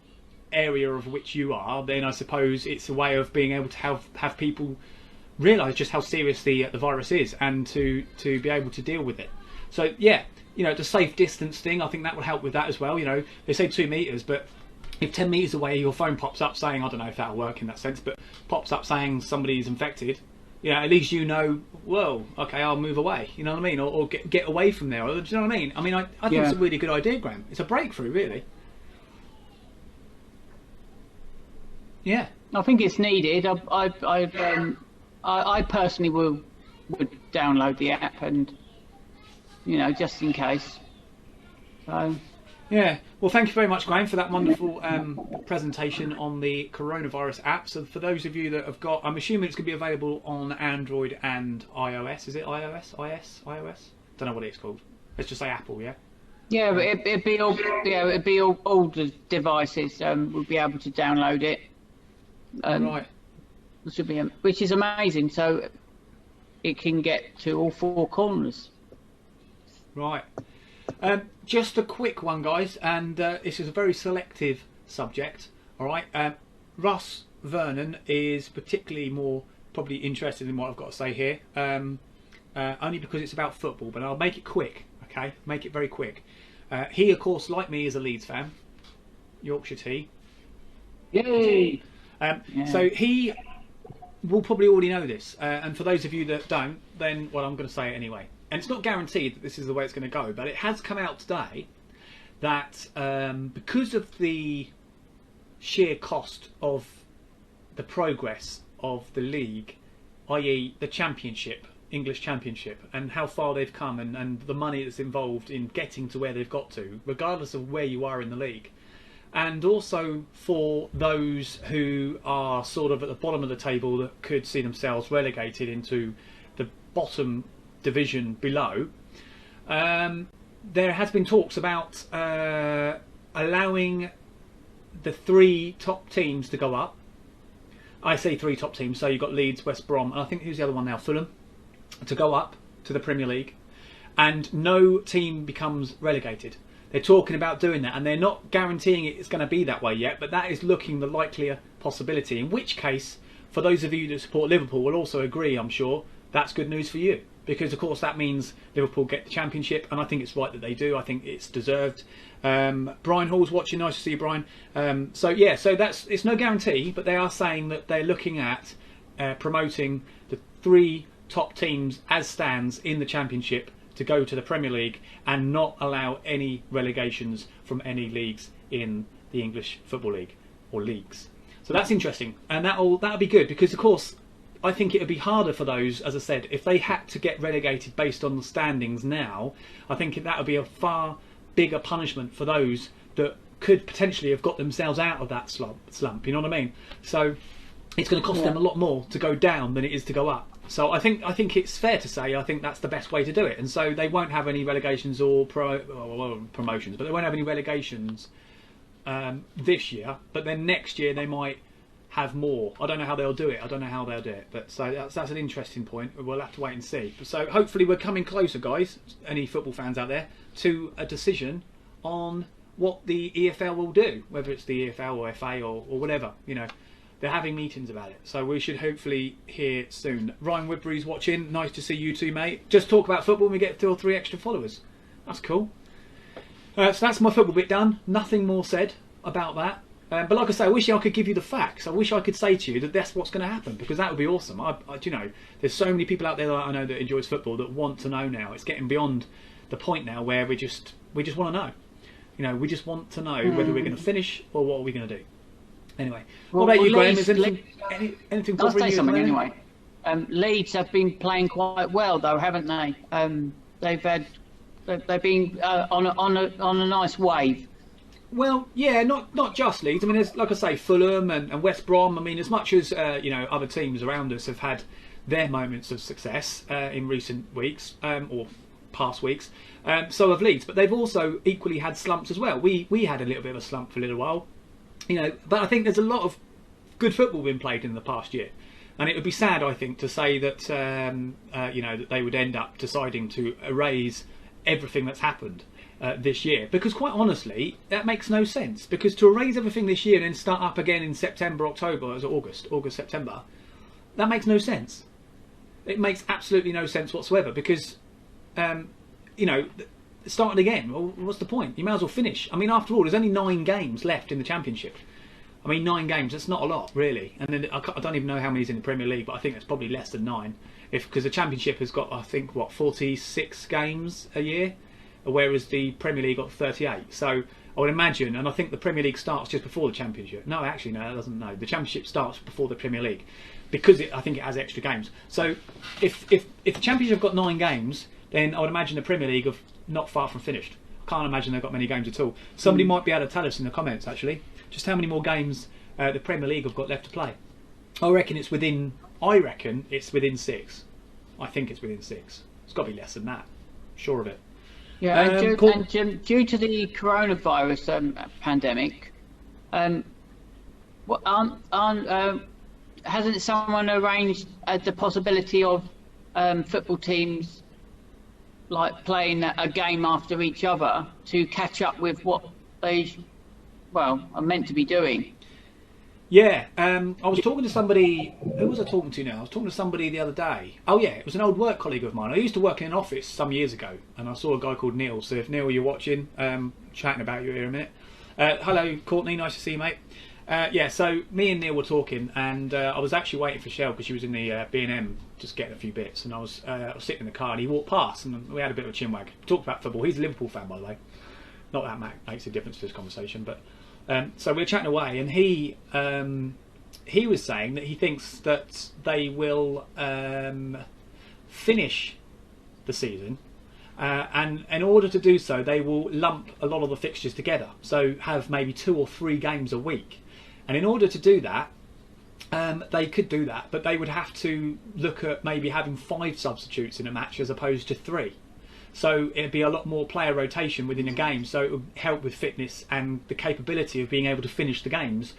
area of which you are, then I suppose it's a way of being able to have people realise just how serious the virus is, and to be able to deal with it. So yeah, you know, the safe distance thing, I think that will help with that as well. You know, they say 2 meters, but if 10 meters away your phone pops up saying, I don't know if that'll work in that sense, but pops up saying somebody's infected, yeah, at least you know, whoa, okay, I'll move away, you know what I mean, or get away from there, or, do you know what I mean? I mean, I think it's a really good idea, Graham. It's a breakthrough, really. Yeah, I think it's needed. I personally would download the app, and you know, just in case. So. Yeah, well, thank you very much, Graham, for that wonderful presentation on the coronavirus app. So for those of you that have got, I'm assuming it's going to be available on Android and iOS. Is it iOS? iOS? Don't know what it's called. Let's just say Apple, yeah? Yeah, but it'd be all, yeah, it'd be all the devices would be able to download it. Right. Which is amazing. So it can get to all four corners. Right. Just a quick one, guys, and this is a very selective subject. All right. Russ Vernon is particularly more probably interested in what I've got to say here, only because it's about football. But I'll make it quick. Okay, make it very quick. He, of course, like me, is a Leeds fan. Yorkshire tea. Yay! So he will probably already know this. And for those of you that don't, then, well, I'm going to say it anyway. And it's not guaranteed that this is the way it's going to go, but it has come out today that because of the sheer cost of the progress of the league, i.e. the championship, English Championship, and how far they've come and the money that's involved in getting to where they've got to, regardless of where you are in the league. And also for those who are sort of at the bottom of the table that could see themselves relegated into the bottom division below, there has been talks about allowing the 3 top teams to go up. I say 3 top teams, so you've got Leeds, West Brom, and I think who's the other one now? Fulham, to go up to the Premier League, and no team becomes relegated. They're talking about doing that, and they're not guaranteeing it's going to be that way yet, but that is looking the likelier possibility. In which case, for those of you that support Liverpool will also agree, I'm sure, that's good news for you. Because, of course, that means Liverpool get the Championship, and I think it's right that they do. I think it's deserved. Brian Hall's watching. Nice to see you, Brian. So it's no guarantee, but they are saying that they're looking at promoting the 3 top teams as stands in the Championship to go to the Premier League and not allow any relegations from any leagues in the English Football League or leagues. So that's interesting, and that'll be good because, of course, I think it would be harder for those, as I said, if they had to get relegated based on the standings now. I think that would be a far bigger punishment for those that could potentially have got themselves out of that slump. You know what I mean? So it's going to cost them a lot more to go down than it is to go up. So I think it's fair to say I think that's the best way to do it. And so they won't have any relegations or promotions, but they won't have any relegations this year. But then next year they might have more. I don't know how they'll do it. But so that's an interesting point. We'll have to wait and see. So hopefully we're coming closer, guys, any football fans out there, to a decision on what the EFL will do, whether it's the EFL or FA or whatever. You know, they're having meetings about it. So we should hopefully hear soon. Ryan Woodbury's watching. Nice to see you too, mate. Just talk about football and we get 2 or 3 extra followers. That's cool. So that's my football bit done. Nothing more said about that. But like I say, I wish I could give you the facts. I wish I could say to you that that's what's going to happen, because that would be awesome. You know, there's so many people out there that I know that enjoys football that want to know now. It's getting beyond the point now where we just want to know. You know, we just want to know whether we're going to finish or what are we going to do. Anyway, what about you, Graham? Is anything I'll bothering say you something anyway. Leeds have been playing quite well, though, haven't they? They've been on a nice wave. Well, yeah, not just Leeds. I mean, there's, like I say, Fulham and West Brom. I mean, as much as you know, other teams around us have had their moments of success in recent weeks or past weeks, so have Leeds. But they've also equally had slumps as well. We had a little bit of a slump for a little while, you know. But I think there's a lot of good football being played in the past year, and it would be sad, I think, to say that you know, that they would end up deciding to erase everything that's happened this year, because quite honestly that makes no sense, because to erase everything this year and then start up again in September, October, as August, September, that makes no sense. It makes absolutely no sense whatsoever, because you know, starting again, well, what's the point? You might as well finish. I mean, after all, there's only 9 games left in the Championship. I mean, 9 games, that's not a lot, really. And then I don't even know how many's in the Premier League, but I think it's probably less than 9, because the Championship has got, I think, what, 46 games a year, whereas the Premier League got 38. So I would imagine, and I think the Premier League starts just before the Championship. No, actually, no, it doesn't. No, the Championship starts before the Premier League, because I think it has extra games. So if the Championship got 9 games, then I would imagine the Premier League have not far from finished. I can't imagine they've got many games at all. Somebody might be able to tell us in the comments, actually, just how many more games the Premier League have got left to play. I reckon it's within 6. I think it's within 6. It's got to be less than that. Sure of it. Yeah, due to the coronavirus pandemic, hasn't someone arranged the possibility of football teams like playing a game after each other to catch up with what they are meant to be doing? Yeah, I was talking to somebody. Who was I talking to now? I was talking to somebody the other day. Oh yeah, it was an old work colleague of mine. I used to work in an office some years ago, and I saw a guy called Neil. So if Neil, you're watching, chatting about you here in a minute. Hello, Courtney. Nice to see you, mate. Yeah, so me and Neil were talking, and I was actually waiting for Shell because she was in the B&M just getting a few bits, and I was sitting in the car, and he walked past, and we had a bit of a chinwag. Talked about football. He's a Liverpool fan, by the way. Not that makes a difference to this conversation, but so we were chatting away, and he was saying that he thinks that they will finish the season. And in order to do so, they will lump a lot of the fixtures together. So have maybe 2 or 3 games a week. And in order to do that, they could do that, but they would have to look at maybe having 5 substitutes in a match as opposed to 3. So it'd be a lot more player rotation within a game. So it would help with fitness and the capability of being able to finish the games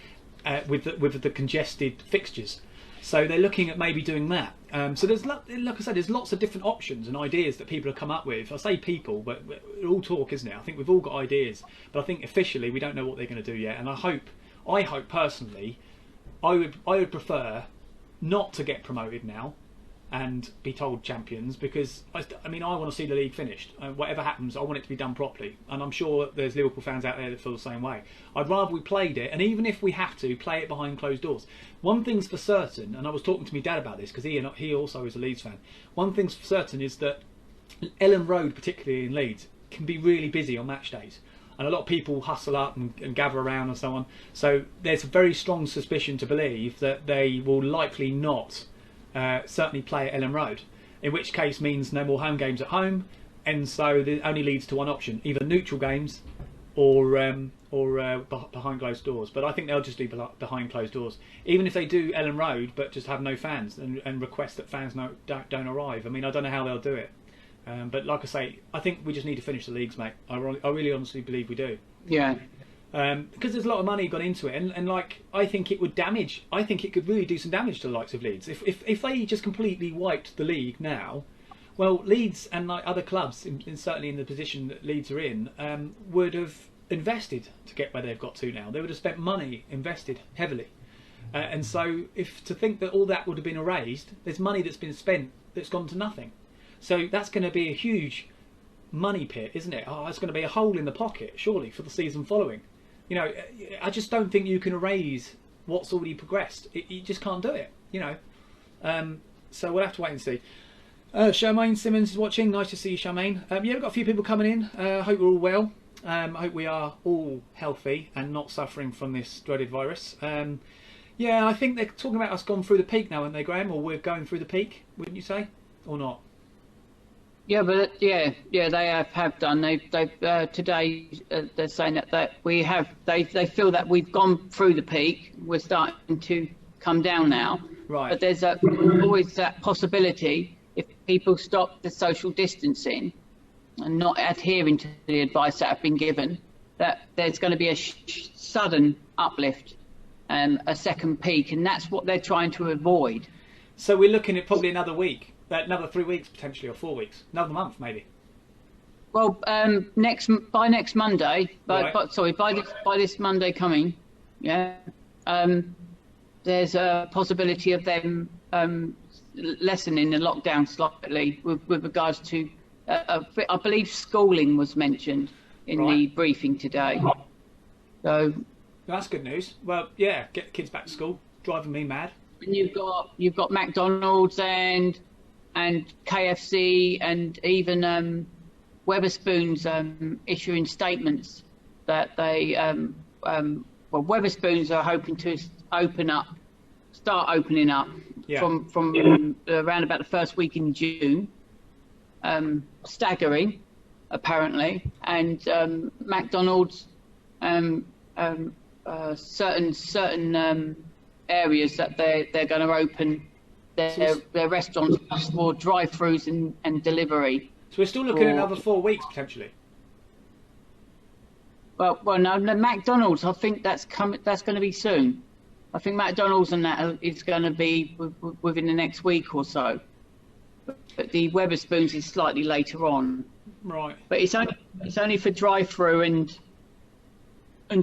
with the congested fixtures. So they're looking at maybe doing that. So there's, like I said, there's lots of different options and ideas that people have come up with. I say people, but it's all talk, isn't it? I think we've all got ideas, but I think officially we don't know what they're going to do yet. And I hope personally, I would prefer not to get promoted now and be told champions, because I want to see the league finished. Whatever happens, I want it to be done properly, and I'm sure there's Liverpool fans out there that feel the same way. I'd rather we played it, and even if we have to, play it behind closed doors. One thing's for certain, and I was talking to my dad about this because he also is a Leeds fan. One thing's for certain is that Ellen Road, particularly in Leeds, can be really busy on match days, and a lot of people hustle up and gather around and so on. So there's a very strong suspicion to believe that they will likely not certainly play at Ellen Road, in which case means no more home games at home, and so it only leads to one option: either neutral games or behind closed doors. But I think they'll just do behind closed doors, even if they do Ellen Road, but just have no fans and request that fans don't arrive. I mean, I don't know how they'll do it, but like I say, I think we just need to finish the leagues, mate. I really honestly believe we do. Yeah. Because there's a lot of money gone into it, and like I think it would damage. I think it could really do some damage to the likes of Leeds if they just completely wiped the league now. Well, Leeds and like other clubs, certainly in the position that Leeds are in, would have invested to get where they've got to now. They would have spent money, invested heavily, and so to think that all that would have been erased, there's money that's been spent that's gone to nothing. So that's going to be a huge money pit, isn't it? Oh, it's going to be a hole in the pocket, surely, for the season following. You know, I just don't think you can erase what's already progressed. You just can't do it, you know. So we'll have to wait and see. Charmaine Simmons is watching. Nice to see you, Charmaine. Yeah, we've got a few people coming in. I hope we're all well. I hope we are all healthy and not suffering from this dreaded virus. Yeah, I think they're talking about us gone through the peak now, aren't they, Graham? Or we're going through the peak, wouldn't you say? Or not? Yeah, but yeah, they have done. They've today they're saying that we have. They feel that we've gone through the peak. We're starting to come down now. Right. But there's always that possibility, if people stop the social distancing and not adhering to the advice that have been given, that there's going to be a sudden uplift, a second peak, and that's what they're trying to avoid. So we're looking at probably another week. Another 3 weeks potentially, or 4 weeks, another month maybe. Well, by next Monday, by this Monday coming, yeah, there's a possibility of them lessening the lockdown slightly with regards to, I believe schooling was mentioned in the briefing today. So that's good news. Well, yeah, get the kids back to school, driving me mad. And you've got McDonald's and KFC and even Weatherspoons issuing statements that they Weatherspoons are hoping to start opening up from around about the first week in June. Staggering, apparently, and McDonald's certain areas that they're going to open their restaurants for drive-throughs and delivery. So we're still looking at another 4 weeks potentially. Well, no, the McDonald's. I think that's coming. That's going to be soon. I think McDonald's and that is going to be within the next week or so. But the Wetherspoons is slightly later on. Right. But it's only for drive-through and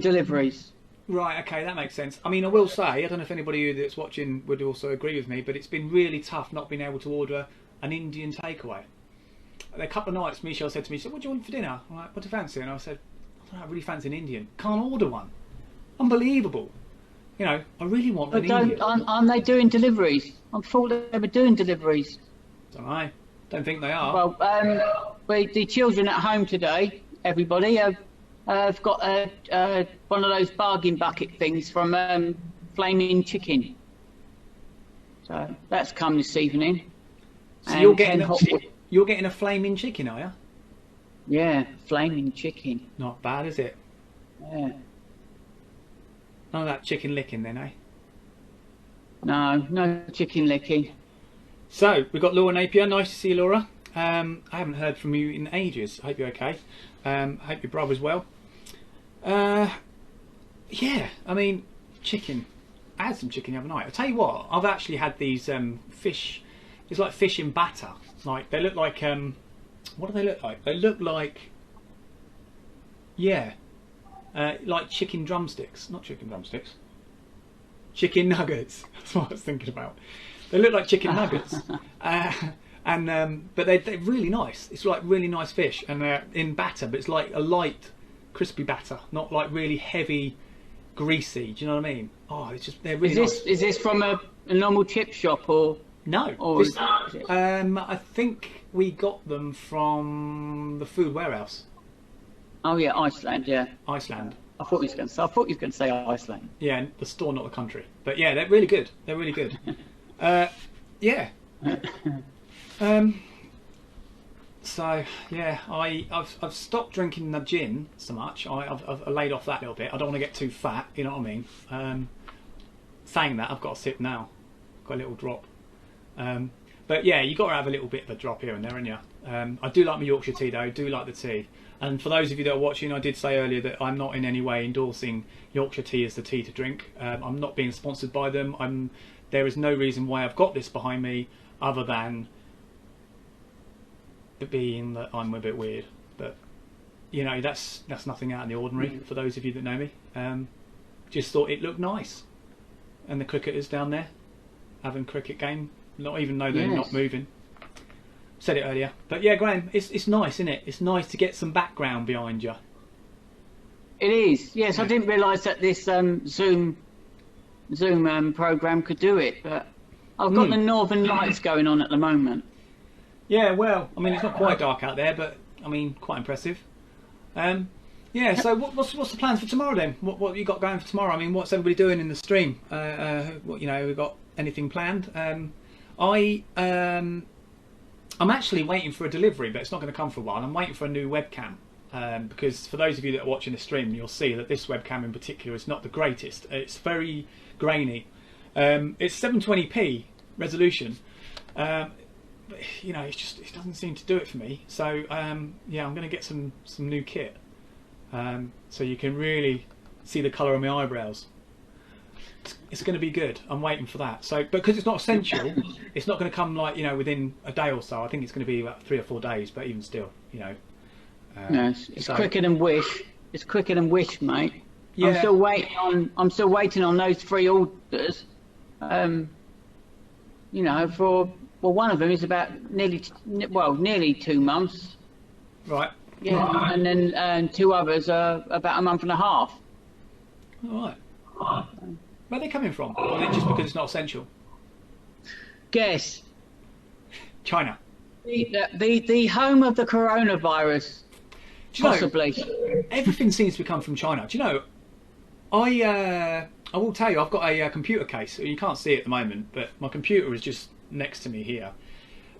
deliveries. Right, okay, that makes sense. I mean, I will say, I don't know if anybody that's watching would also agree with me, but it's been really tough not being able to order an Indian takeaway. A couple of nights, Michelle said to me, she said, what do you want for dinner? I'm like, what do you fancy? And I said, I don't know, I really fancy an Indian. Can't order one. Unbelievable. You know, I really want an Indian. Aren't they doing deliveries? I thought they were doing deliveries. Don't know. Don't think they are. Well, the children at home today, everybody, have got one of those bargain bucket things from Flaming Chicken. So that's come this evening. So you're getting a flaming chicken, are you? Yeah, Flaming Chicken. Not bad, is it? Yeah. None of that chicken licking then, eh? No chicken licking. So, we've got Laura Napier. Nice to see you, Laura. I haven't heard from you in ages. I hope you're okay. I hope your brother's well. Yeah, I mean, chicken. I had some chicken the other night. I'll tell you what, I've actually had these fish. It's like fish in batter. Like, they look like, what do they look like? They look like, yeah, like chicken drumsticks. Not chicken drumsticks. Chicken nuggets. That's what I was thinking about. They look like chicken nuggets. But they're really nice. It's like really nice fish, and they're in batter, but it's like a light, crispy batter, not like really heavy, greasy. Do you know what I mean? Oh, it's just they're really nice. Is this from a normal chip shop or? No. Or I think we got them from the food warehouse. Oh yeah, Iceland. Yeah. Iceland. I thought you was going to say Iceland. Yeah, the store, not the country. But yeah, they're really good. They're really good. Yeah. So yeah, I've stopped drinking the gin so much. I've laid off that a little bit. I don't want to get too fat. You know what I mean? Saying that, I've got a sip now. Got a little drop. But yeah, you got to have a little bit of a drop here and there, haven't you? I do like my Yorkshire tea though. I do like the tea. And for those of you that are watching, I did say earlier that I'm not in any way endorsing Yorkshire tea as the tea to drink. I'm not being sponsored by them. There is no reason why I've got this behind me other than it being that I'm a bit weird. But you know, that's nothing out of the ordinary for those of you that know me. Just thought it looked nice, and the cricketers down there having cricket game, not even though they're not moving. Said it earlier, but yeah, Graham, it's nice, isn't it? It's nice to get some background behind you. It is. Yes, I didn't realise that this Zoom program could do it, but I've got the Northern Lights going on at the moment. Yeah, well, I mean, it's not quite dark out there, but I mean, quite impressive. Yeah. So what's the plans for tomorrow then? What have you got going for tomorrow? I mean, what's everybody doing in the stream? We got anything planned? I'm actually waiting for a delivery, but it's not going to come for a while. I'm waiting for a new webcam because for those of you that are watching the stream, you'll see that this webcam in particular is not the greatest. It's very grainy. It's 720p resolution. But, you know, it doesn't seem to do it for me. So yeah, I'm going to get some new kit so you can really see the colour of my eyebrows. It's going to be good. I'm waiting for that. So, because it's not essential, it's not going to come like, you know, within a day or so. I think it's going to be about 3 or 4 days. But even still, you know, no, it's quicker than Wish. It's quicker than Wish, mate. Yeah. I'm still waiting on those 3 orders. You know, one of them is about nearly 2 months. Right. Yeah, and then 2 others are about a month and a half. All right. Where are they coming from? Or is it just because it's not essential? Guess. China. The home of the coronavirus. Possibly. Everything seems to come from China. Do you know, I will tell you, I've got a computer case. You can't see it at the moment, but my computer is just next to me here.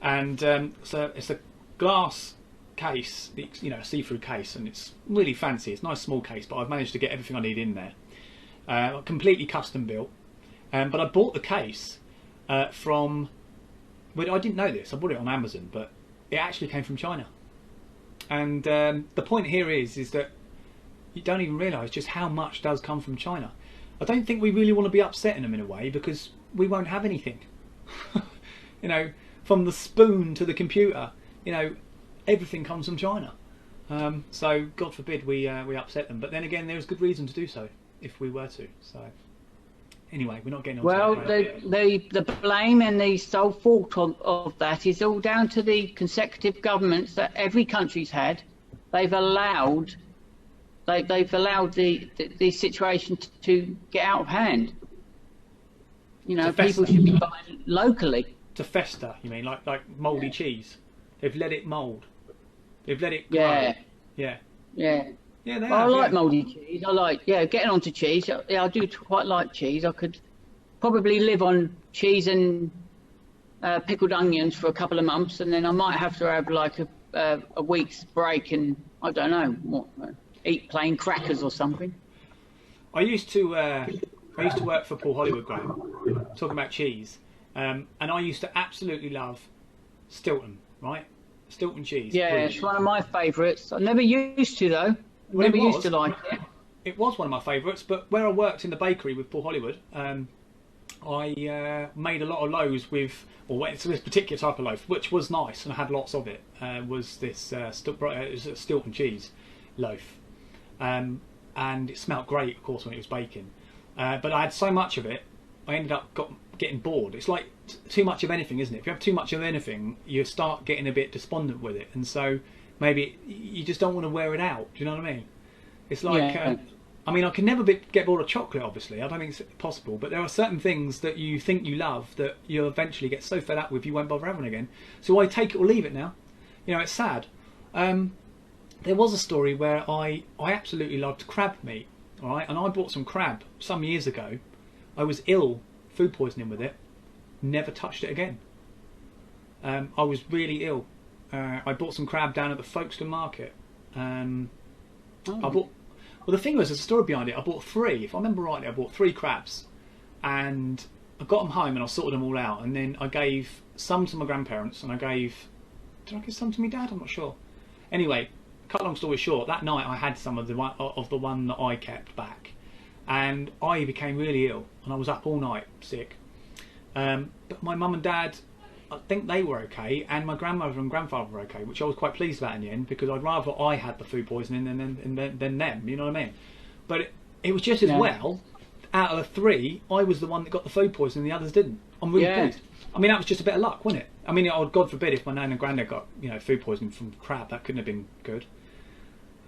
And so it's a glass case, you know, a see-through case, and it's really fancy. It's a nice small case, but I've managed to get everything I need in there. Completely custom built, but I bought the case from. Well, I didn't know this. I bought it on Amazon, but it actually came from China. And the point here is that you don't even realise just how much does come from China. I don't think we really want to be upsetting them in a way, because we won't have anything. You know, from the spoon to the computer, you know, everything comes from China. So God forbid we upset them. But then again, there's good reason to do so if we were to. So anyway, we're not getting on. Well, to that, the blame and the sole fault of that is all down to the consecutive governments that every country's had. They've allowed the situation to get out of hand. You know, people should be buying locally. to fester, you mean, like mouldy cheese? They've let it mould. They've let it grow. Yeah. Yeah. Yeah. Yeah, they Well, I have, like yeah. mouldy cheese. I like, getting onto cheese. Yeah, I do quite like cheese. I could probably live on cheese and pickled onions for a couple of months, and then I might have to have like a week's break and, I don't know, eat plain crackers or something. I used to work for Paul Hollywood, Graham, talking about cheese, and I used to absolutely love Stilton, right? Stilton cheese. Yeah, brilliant. it's one of my favourites. I never used to though. Well, Never used to like it. It was one of my favourites, but where I worked in the bakery with Paul Hollywood, I made a lot of loaves with, or it's this particular type of loaf, which was nice, and I had lots of it. Was this it was a Stilton cheese loaf, and it smelled great, of course, when it was baking. But I had so much of it, I ended up getting bored. It's like too much of anything, isn't it? If you have too much of anything, you start getting a bit despondent with it, and so maybe you just don't want to wear it out. Do you know what I mean? It's like, Yeah. I mean, I can never get bored of chocolate, obviously. I don't think it's possible. But there are certain things that you think you love that you'll eventually get so fed up with you won't bother having again. So I take it or leave it now. You know, it's sad. There was a story where I absolutely loved crab meat, all right? And I bought some crab some years ago. I was ill, food poisoning with it. Never touched it again. I was really ill. I bought some crab down at the Folkestone market. Well, the thing was, there's a story behind it. I bought 3. If I remember rightly, I bought 3 crabs, and I got them home and I sorted them all out. And then I gave some to my grandparents, and did I give some to my dad? I'm not sure. Anyway, cut long story short, that night I had some of the one that I kept back, and I became really ill, and I was up all night sick. But my mum and dad, I think they were okay, and my grandmother and grandfather were okay, which I was quite pleased about in the end, because I'd rather I had the food poisoning than them, you know what I mean? But it was just as well, out of the 3, I was the one that got the food poisoning, the others didn't. I'm really pleased. I mean, that was just a bit of luck, wasn't it? I mean, God forbid if my nan and granddad got, food poisoning from crab, that couldn't have been good.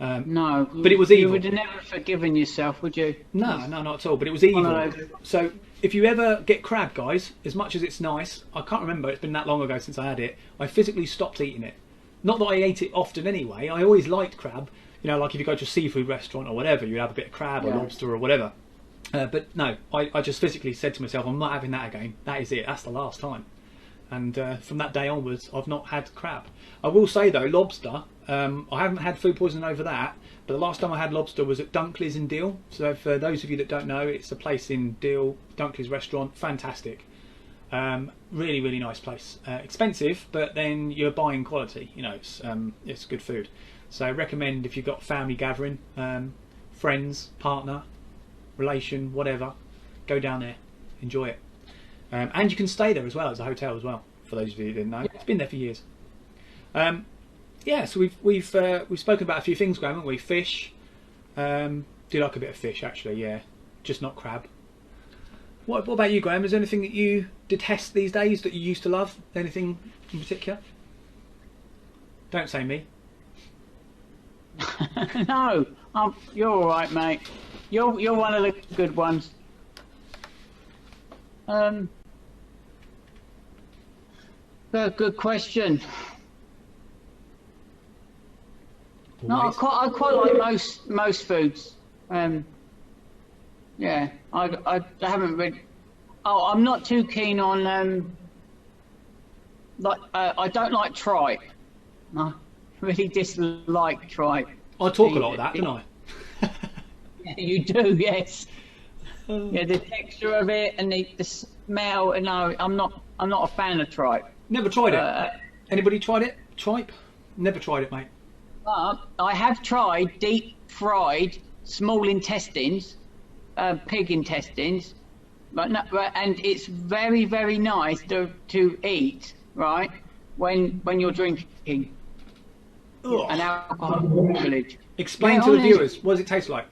No, but it was evil. You would have never forgiven yourself, would you? No, not at all. But it was evil. So if you ever get crab, guys, as much as it's nice, I can't remember. It's been that long ago since I had it. I physically stopped eating it. Not that I ate it often anyway. I always liked crab. You know, like if you go to a seafood restaurant or whatever, you have a bit of crab or lobster or whatever. But no, I just physically said to myself, I'm not having that again. That is it. That's the last time. And from that day onwards, I've not had crab. I will say though, lobster. I haven't had food poisoning over that, but the last time I had lobster was at Dunkley's in Deal. So for those of you that don't know, it's a place in Deal, Dunkley's restaurant, fantastic. Really, really nice place. Expensive, but then you're buying quality. You know, it's good food. So I recommend if you've got family gathering, friends, partner, relation, whatever, go down there, enjoy it. And you can stay there as well as a hotel as well. For those of you who didn't know, it's been there for years. Yeah, so we've spoken about a few things, Graham, haven't we? Fish. Do like a bit of fish, actually. Yeah, just not crab. What about you, Graham? Is there anything that you detest these days that you used to love? Anything in particular? Don't say me. No, you're all right, mate. You're one of the good ones. Good question. No, I quite like most foods. Yeah, I haven't really. Oh, I'm not too keen on I don't like tripe. I really dislike tripe. I talk a lot of that, don't I? You do, yes. Yeah, the texture of it and the smell. No, I'm not a fan of tripe. Never tried it. Anybody tried it? Tripe? Never tried it, mate. But I have tried deep fried small intestines, pig intestines, and it's very, very nice to eat, right, when you're drinking an alcoholic beverage. Explain to the viewers, what does it taste like?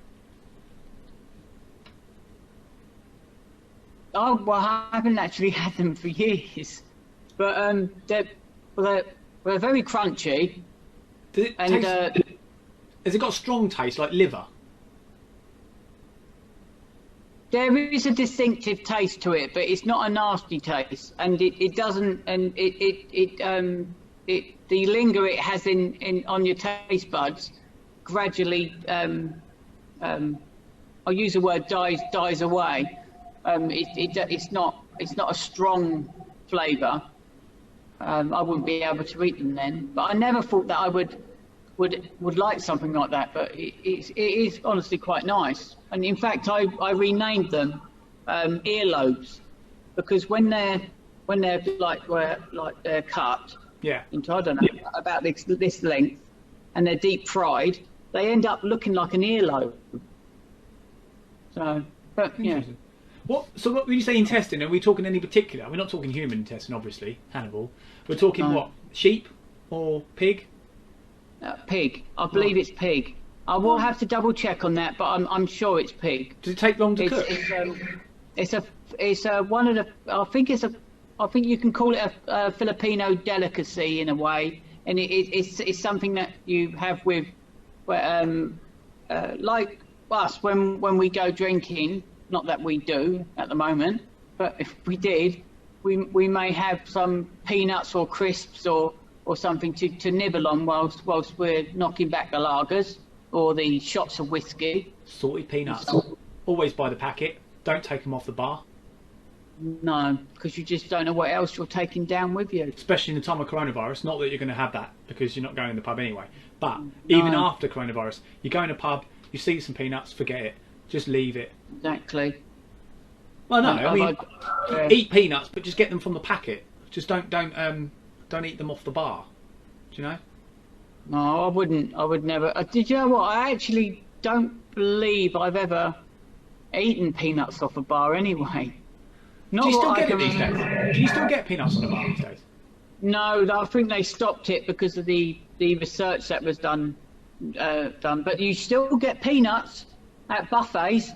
Oh, well, I haven't actually had them for years, but they're very crunchy. Does it taste, has it got a strong taste like liver? There is a distinctive taste to it, but it's not a nasty taste, and it doesn't, and the linger it has in on your taste buds gradually, I'll use the word dies away. It's not a strong flavour. I wouldn't be able to eat them then, but I never thought that I would like something like that. But it is honestly quite nice, and in fact I renamed them earlobes, because when they're like they're cut into, I don't know, about this length, and they're deep fried, they end up looking like an earlobe. So, but yeah. So what when you say intestine, are we talking any particular? We're not talking human intestine, obviously, Hannibal. We're talking what? Sheep or pig? Pig. I believe it's pig. I will have to double check on that, but I'm sure it's pig. Does it take long to cook? It's one of the. I think you can call it a Filipino delicacy in a way, and it's something that you have with, like us when we go drinking. Not that we do at the moment, but if we did, we may have some peanuts or crisps or something to nibble on whilst we're knocking back the lagers or the shots of whiskey. Salted peanuts. Always buy the packet. Don't take them off the bar. No, because you just don't know what else you're taking down with you. Especially in the time of coronavirus. Not that you're going to have that, because you're not going to the pub anyway. But even after coronavirus, you go in a pub, you see some peanuts, forget it. Just leave it. Exactly. Well, no, I mean, eat peanuts, but just get them from the packet. Just don't eat them off the bar. Do you know? No, I wouldn't. I would never. Did you know what? I actually don't believe I've ever eaten peanuts off a bar anyway. Do you still get it these days? Do you still get peanuts on the bar these days? No, I think they stopped it because of the research that was done. But you still get peanuts at buffets,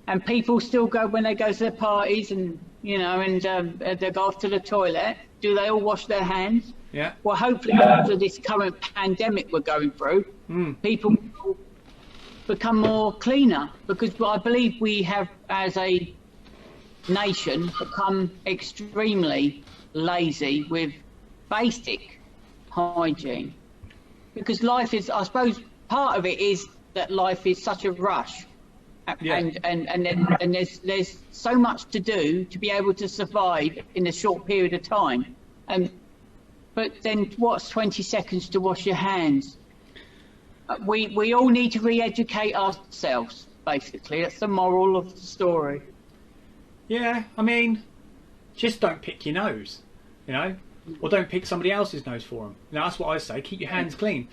and people still go when they go to their parties, and they go off to the toilet. Do they all wash their hands? Yeah. Well, hopefully after this current pandemic we're going through, people will become more cleaner, because I believe we have, as a nation, become extremely lazy with basic hygiene. Because life is, I suppose, part of it is that life is such a rush, and there's so much to do to be able to survive in a short period of time. But then what's 20 seconds to wash your hands? We all need to re-educate ourselves, basically. That's the moral of the story. Yeah, I mean, just don't pick your nose, or don't pick somebody else's nose for them. That's what I say. Keep your hands clean.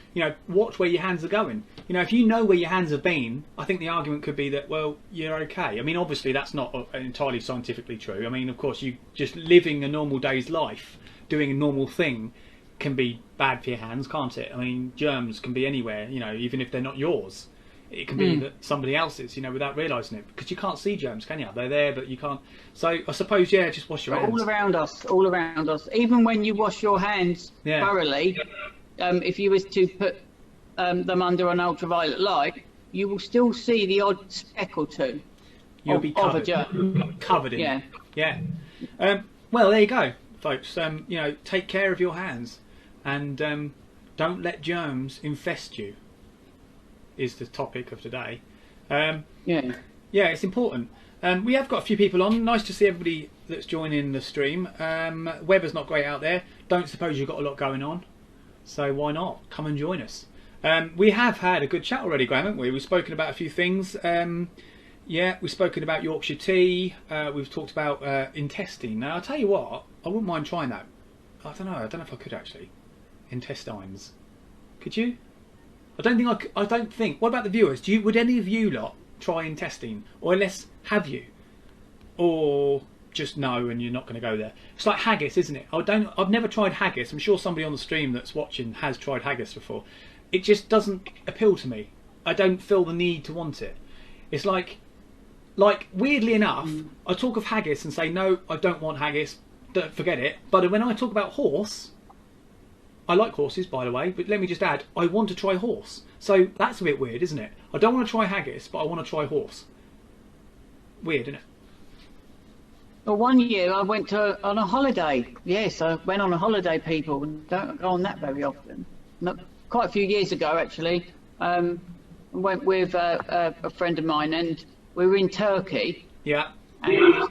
Watch where your hands are going. If you know where your hands have been, I think the argument could be that, well, you're okay. I mean, obviously that's not entirely scientifically true. I mean, of course, you just living a normal day's life, doing a normal thing, can be bad for your hands, can't it? I mean, germs can be anywhere. Even if they're not yours, it can be that somebody else's. Without realising it, because you can't see germs, can you? They're there, but you can't. So I suppose, just wash your hands. All around us. Even when you wash your hands thoroughly, if you was to put them under an ultraviolet light, you will still see the odd speck or two. You'll be covered, of a germ. Covered in it. Yeah. Well, there you go, folks. Take care of your hands, and don't let germs infest you. Is the topic of today. It's important. We have got a few people on. Nice to see everybody that's joining the stream. Weather's not great out there. Don't suppose you've got a lot going on, so why not come and join us? We have had a good chat already, Graham, haven't we? We've spoken about a few things. We've spoken about Yorkshire tea. We've talked about intestine. Now I'll tell you what, I wouldn't mind trying that. I don't know if I could actually. Intestines. Could you? I don't think. What about the viewers? Would any of you lot try intestine, or unless have you, or just no, and you're not going to go there? It's like haggis, isn't it? I've never tried haggis. I'm sure somebody on the stream that's watching has tried haggis before. It just doesn't appeal to me. I don't feel the need to want it. It's like weirdly enough, I talk of haggis and say no, I don't want haggis. Don't forget it. But when I talk about horse, I like horses, by the way. But let me just add, I want to try horse. So that's a bit weird, isn't it? I don't want to try haggis, but I want to try horse. Weird, isn't it? Well, one year I went on a holiday. Yes, I went on a holiday, people. Don't go on that very often. Quite a few years ago, actually. Went with a friend of mine, and we were in Turkey. Yeah. And,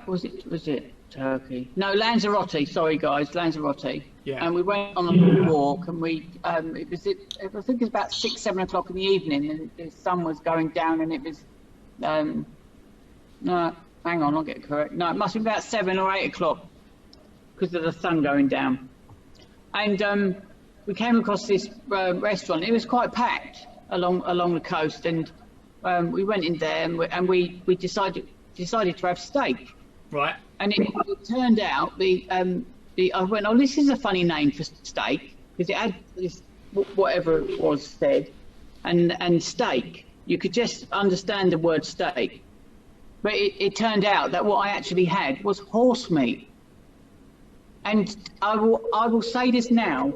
was it Turkey? No, Lanzarote. Sorry, guys, Lanzarote. Yeah. And we went on a walk, and I think it was about 6, 7 o'clock in the evening, and the sun was going down, and it was no, hang on, I'll get it correct. No, it must be about 7 or 8 o'clock because of the sun going down. And we came across this restaurant. It was quite packed along the coast, and we went in there, and we decided to have steak. Right. And it turned out I went, oh, this is a funny name for steak, because it had this whatever it was said, and steak. You could just understand the word steak. But it turned out that what I actually had was horse meat. And I will say this now,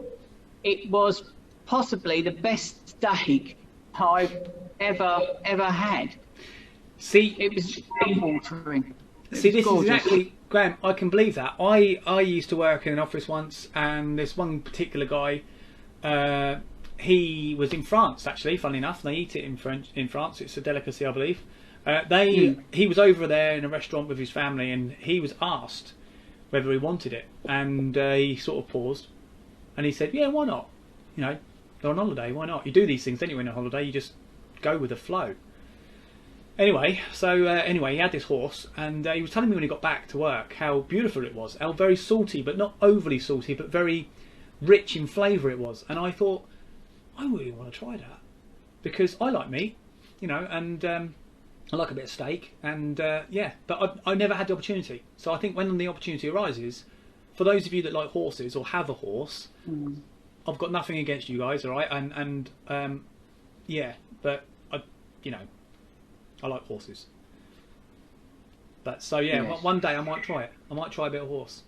it was possibly the best steak I've ever had. See, it was watering. See, this is exactly, Graham, I can believe that. I used to work in an office once, and this one particular guy, he was in France, actually, funnily enough. They eat it in France. It's a delicacy, I believe. He was over there in a restaurant with his family, and he was asked whether he wanted it, and he sort of paused, and he said, yeah, why not? You know, they're on holiday, why not? You do these things anyway on a holiday, you just go with the flow. Anyway, he had this horse, and he was telling me when he got back to work how beautiful it was, how very salty, but not overly salty, but very rich in flavour it was. And I thought, I really want to try that, because I like meat, you know, and I like a bit of steak, and yeah, but I never had the opportunity. So I think when the opportunity arises, for those of you that like horses or have a horse, I've got nothing against you guys, all right? And yeah, but I like horses. But so yeah, yes. One day I might try it. I might try a bit of horse.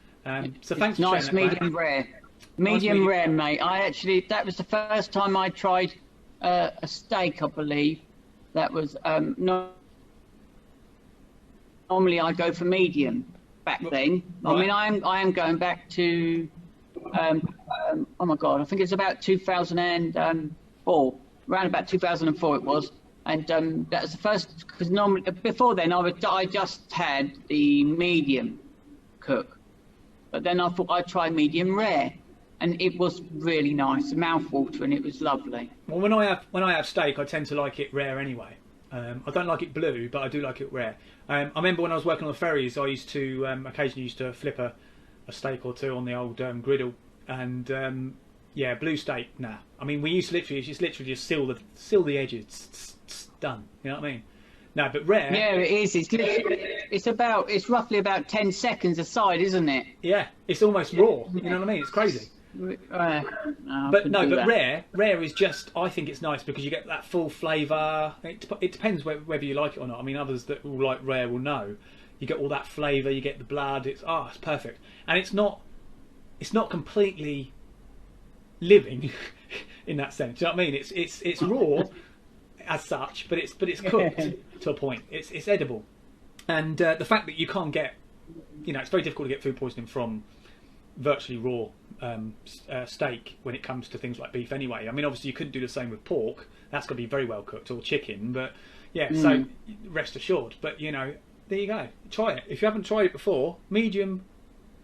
So thanks for sharing that, medium rare. Medium rare, mate. That was the first time I tried a steak, I believe. That was normally I go for medium back then. Right. I mean, I am going back to oh my God, I think it's about 2004, around about 2004 it was. And that was the first, because normally before then I just had the medium cook, but then I thought I'd try medium rare, and it was really nice, mouth-watering. It was lovely. Well, when I have steak, I tend to like it rare anyway. I don't like it blue, but I do like it rare. I remember when I was working on the ferries, I used to occasionally flip a steak or two on the old griddle, and yeah, blue steak. Nah, I mean we used to literally just seal the edges. Done. You know what I mean? No, but rare. Yeah, it is. It's roughly about 10 seconds aside, isn't it? Yeah, it's almost raw. You know what I mean? It's crazy. But rare is just. I think it's nice because you get that full flavour. It depends whether you like it or not. I mean, others that will like rare will know. You get all that flavour. You get the blood. It's perfect, and it's not completely living in that sense. Do you know what I mean? It's raw as such, but it's cooked to a point. It's edible, and the fact that you can't get, it's very difficult to get food poisoning from virtually raw steak when it comes to things like beef anyway. I mean, obviously you couldn't do the same with pork. That's got to be very well cooked, or chicken. But yeah, so rest assured. But there you go. Try it if you haven't tried it before. Medium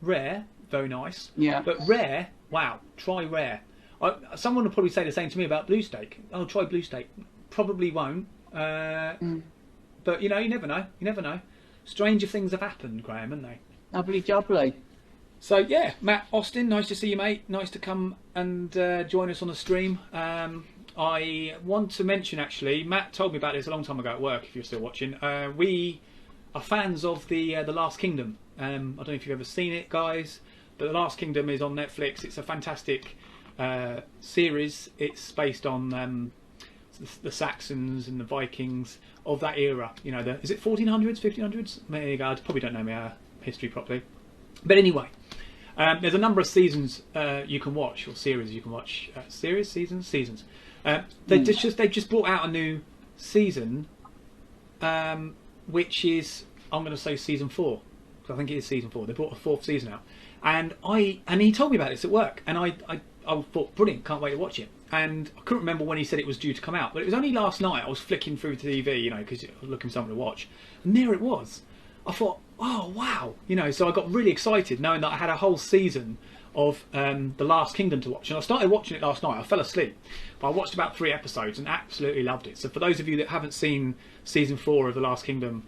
rare, very nice. Yeah. But rare, wow. Try rare. Someone will probably say the same to me about blue steak. Oh, try blue steak. Probably won't, but you never know. You never know. Stranger things have happened, Graham, haven't they? Lovely jubbly. So yeah, Matt Austin, nice to see you, mate. Nice to come and join us on the stream. I want to mention, actually, Matt told me about this a long time ago at work, if you're still watching. We are fans of the Last Kingdom. I don't know if you've ever seen it, guys, but The Last Kingdom is on Netflix. It's a fantastic series. It's based on the Saxons and the Vikings of that era. You know, is it 1400s, 1500s? There you go. I probably don't know my history properly. But anyway, there's a number of seasons you can watch, or series you can watch. Seasons. They just brought out a new season, which is, I'm going to say season 4. I think it is season 4. They brought a 4th season out, and he told me about this at work, and I thought, brilliant, can't wait to watch it. And I couldn't remember when he said it was due to come out, but it was only last night. I was flicking through TV, you know, because I was looking for something to watch, and there it was. I thought, oh wow, you know, so I got really excited knowing that I had a whole season of The Last Kingdom to watch, and I started watching it last night. I fell asleep, but I watched about 3 episodes and absolutely loved it. So for those of you that haven't seen season 4 of The Last Kingdom,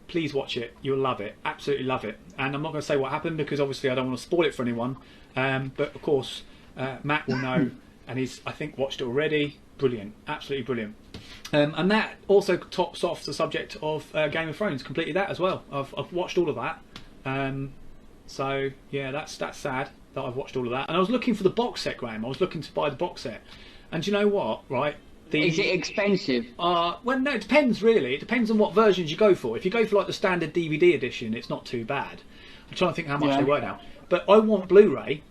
please watch it. You'll love it, absolutely love it. And I'm not going to say what happened because obviously I don't want to spoil it for anyone, but of course Matt will know, and he's, I think, watched it already. Brilliant, absolutely brilliant. And that also tops off the subject of Game of Thrones. Completed that as well. I've watched all of that. So yeah, that's sad that I've watched all of that. And I was looking for the box set, Graham. I was looking to buy the box set. And do you know what? Right? Is it expensive? Well, no, it depends really. It depends on what versions you go for. If you go for like the standard DVD edition, it's not too bad. I'm trying to think how much they were now. But I want Blu-ray.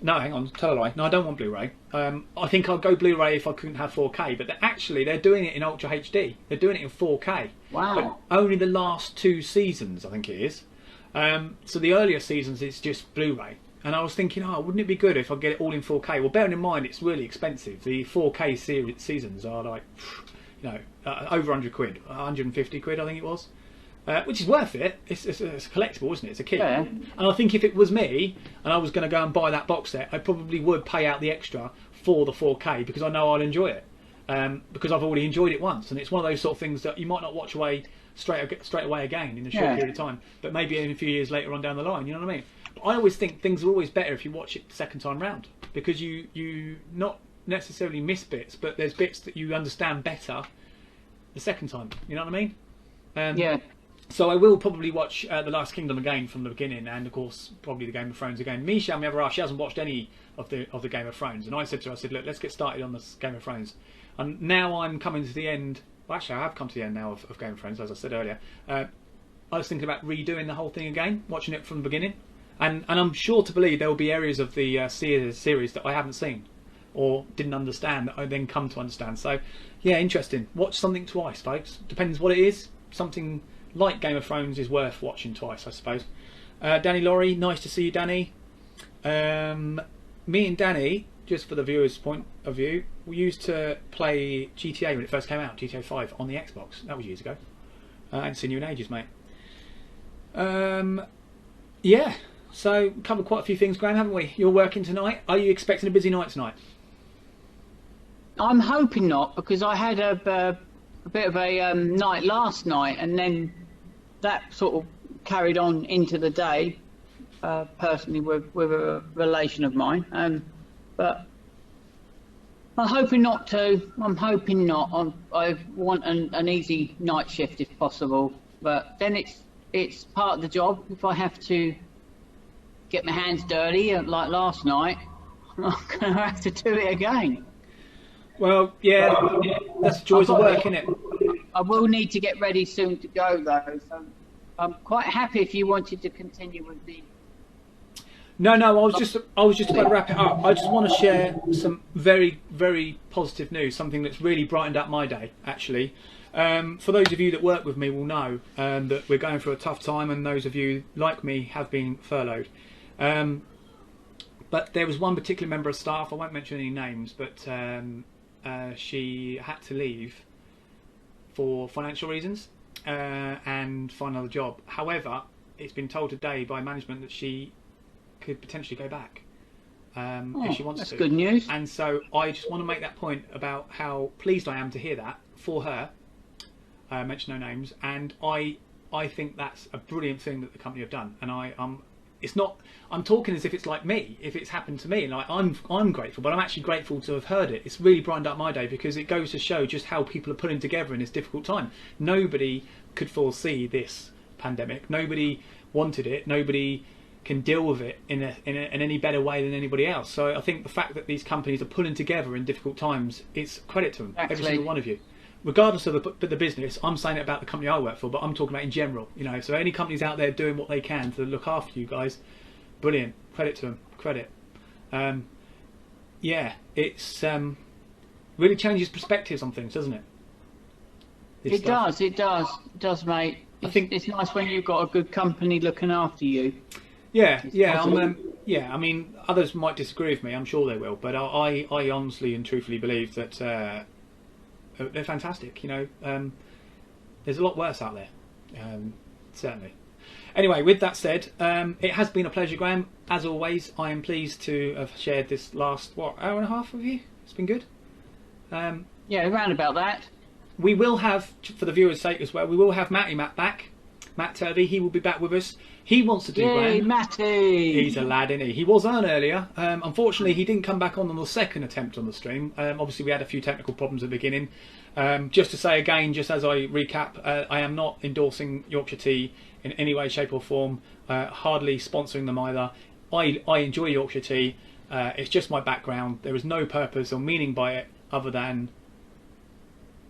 No, hang on, tell a lie. No, I don't want Blu-ray. I think I'd go Blu-ray if I couldn't have 4K. But they're doing it in Ultra HD. They're doing it in 4K. Wow. But only the last 2 seasons, I think it is. So the earlier seasons, it's just Blu-ray. And I was thinking, oh, wouldn't it be good if I get it all in 4K? Well, bearing in mind, it's really expensive. The 4K seasons are like, you know, over 100 quid, 150 quid, I think it was. Which is worth it. It's a collectible, isn't it? It's a kit. Yeah. And I think if it was me and I was going to go and buy that box set, I probably would pay out the extra for the 4K because I know I'll enjoy it. Because I've already enjoyed it once, and it's one of those sort of things that you might not watch straight away again in a short period of time, but maybe in a few years later on down the line. You know what I mean? But I always think things are always better if you watch it the second time round, because you not necessarily miss bits, but there's bits that you understand better the second time. You know what I mean? Yeah. So I will probably watch The Last Kingdom again from the beginning, and of course probably the Game of Thrones again. Misha, on the other half, she hasn't watched any of the Game of Thrones, and I said to her, look, let's get started on this Game of Thrones. And now I'm coming to the end. Well, actually, I have come to the end now of Game of Thrones, as I said earlier. I was thinking about redoing the whole thing again, watching it from the beginning, and I'm sure to believe there will be areas of the series that I haven't seen or didn't understand that I then come to understand. So yeah, interesting. Watch something twice, folks. Depends what it is. Something like Game of Thrones is worth watching twice, I suppose. Danny Laurie, nice to see you, Danny. Me and Danny, just for the viewers' point of view, we used to play GTA when it first came out, GTA 5 on the Xbox. That was years ago. I haven't seen you in ages, mate. Yeah, so covered quite a few things, Graham, haven't we? You're working tonight. Are you expecting a busy night tonight? I'm hoping not, because I had a bit of a night last night, and then that sort of carried on into the day, personally with a relation of mine. But I'm hoping not to. I'm hoping not. I want an easy night shift if possible. But then it's part of the job. If I have to get my hands dirty like last night, I'm going to have to do it again. Well, yeah, that's the joys of work, isn't it? I will need to get ready soon to go, though. So I'm quite happy if you wanted to continue with the... No, I was just about to wrap it up. I just want to share some very, very positive news, something that's really brightened up my day, actually. For those of you that work with me will know that we're going through a tough time, and those of you, like me, have been furloughed. But there was one particular member of staff, I won't mention any names, but she had to leave for financial reasons and find another job. However, it's been told today by management that she could potentially go back if she wants to. That's good news. And so I just want to make that point about how pleased I am to hear that for her. Mention no names, and I think that's a brilliant thing that the company have done, and I'm it's not. I'm talking as if it's like me, if it's happened to me, and I'm grateful, but I'm actually grateful to have heard it. It's really brightened up my day because it goes to show just how people are putting together in this difficult time. Nobody could foresee this pandemic. Nobody wanted it. Nobody can deal with it in any better way than anybody else. So I think the fact that these companies are pulling together in difficult times, it's credit to them, every single one of you. Regardless of the business, I'm saying it about the company I work for, but I'm talking about in general. You know, so any companies out there doing what they can to look after you guys, brilliant. Credit to them. Credit. Yeah, it's really changes perspectives on things, doesn't it? It does, mate. I think it's nice when you've got a good company looking after you. Yeah. I mean, others might disagree with me. I'm sure they will, but I honestly and truthfully believe that they're fantastic. You know, there's a lot worse out there, certainly. Anyway, with that said, it has been a pleasure, Graham. As always, I am pleased to have shared this last hour and a half with you. It's been good. Yeah, around about that. We will have, for the viewers' sake as well, we will have Matt back. Matt Turvey, he will be back with us. He wants to do Graham. Matty! He's a lad, isn't he? He was on earlier. Unfortunately, he didn't come back on the second attempt on the stream. Obviously, we had a few technical problems at the beginning. Just to say again, just as I recap, I am not endorsing Yorkshire Tea in any way, shape or form. Hardly sponsoring them either. I enjoy Yorkshire Tea. It's just my background. There is no purpose or meaning by it other than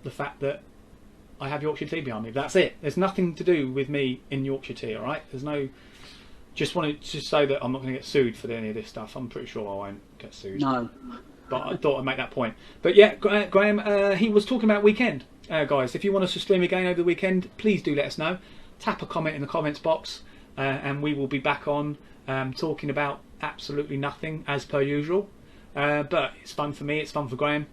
the fact that I have Yorkshire Tea behind me. That's it. There's nothing to do with me in Yorkshire Tea, all right? There's no... Just wanted to say that I'm not going to get sued for any of this stuff. I'm pretty sure I won't get sued. No. But I thought I'd make that point. But yeah, Graham, he was talking about weekend. Guys, if you want us to stream again over the weekend, please do let us know. Tap a comment in the comments box and we will be back on talking about absolutely nothing as per usual. But it's fun for me, it's fun for Graham.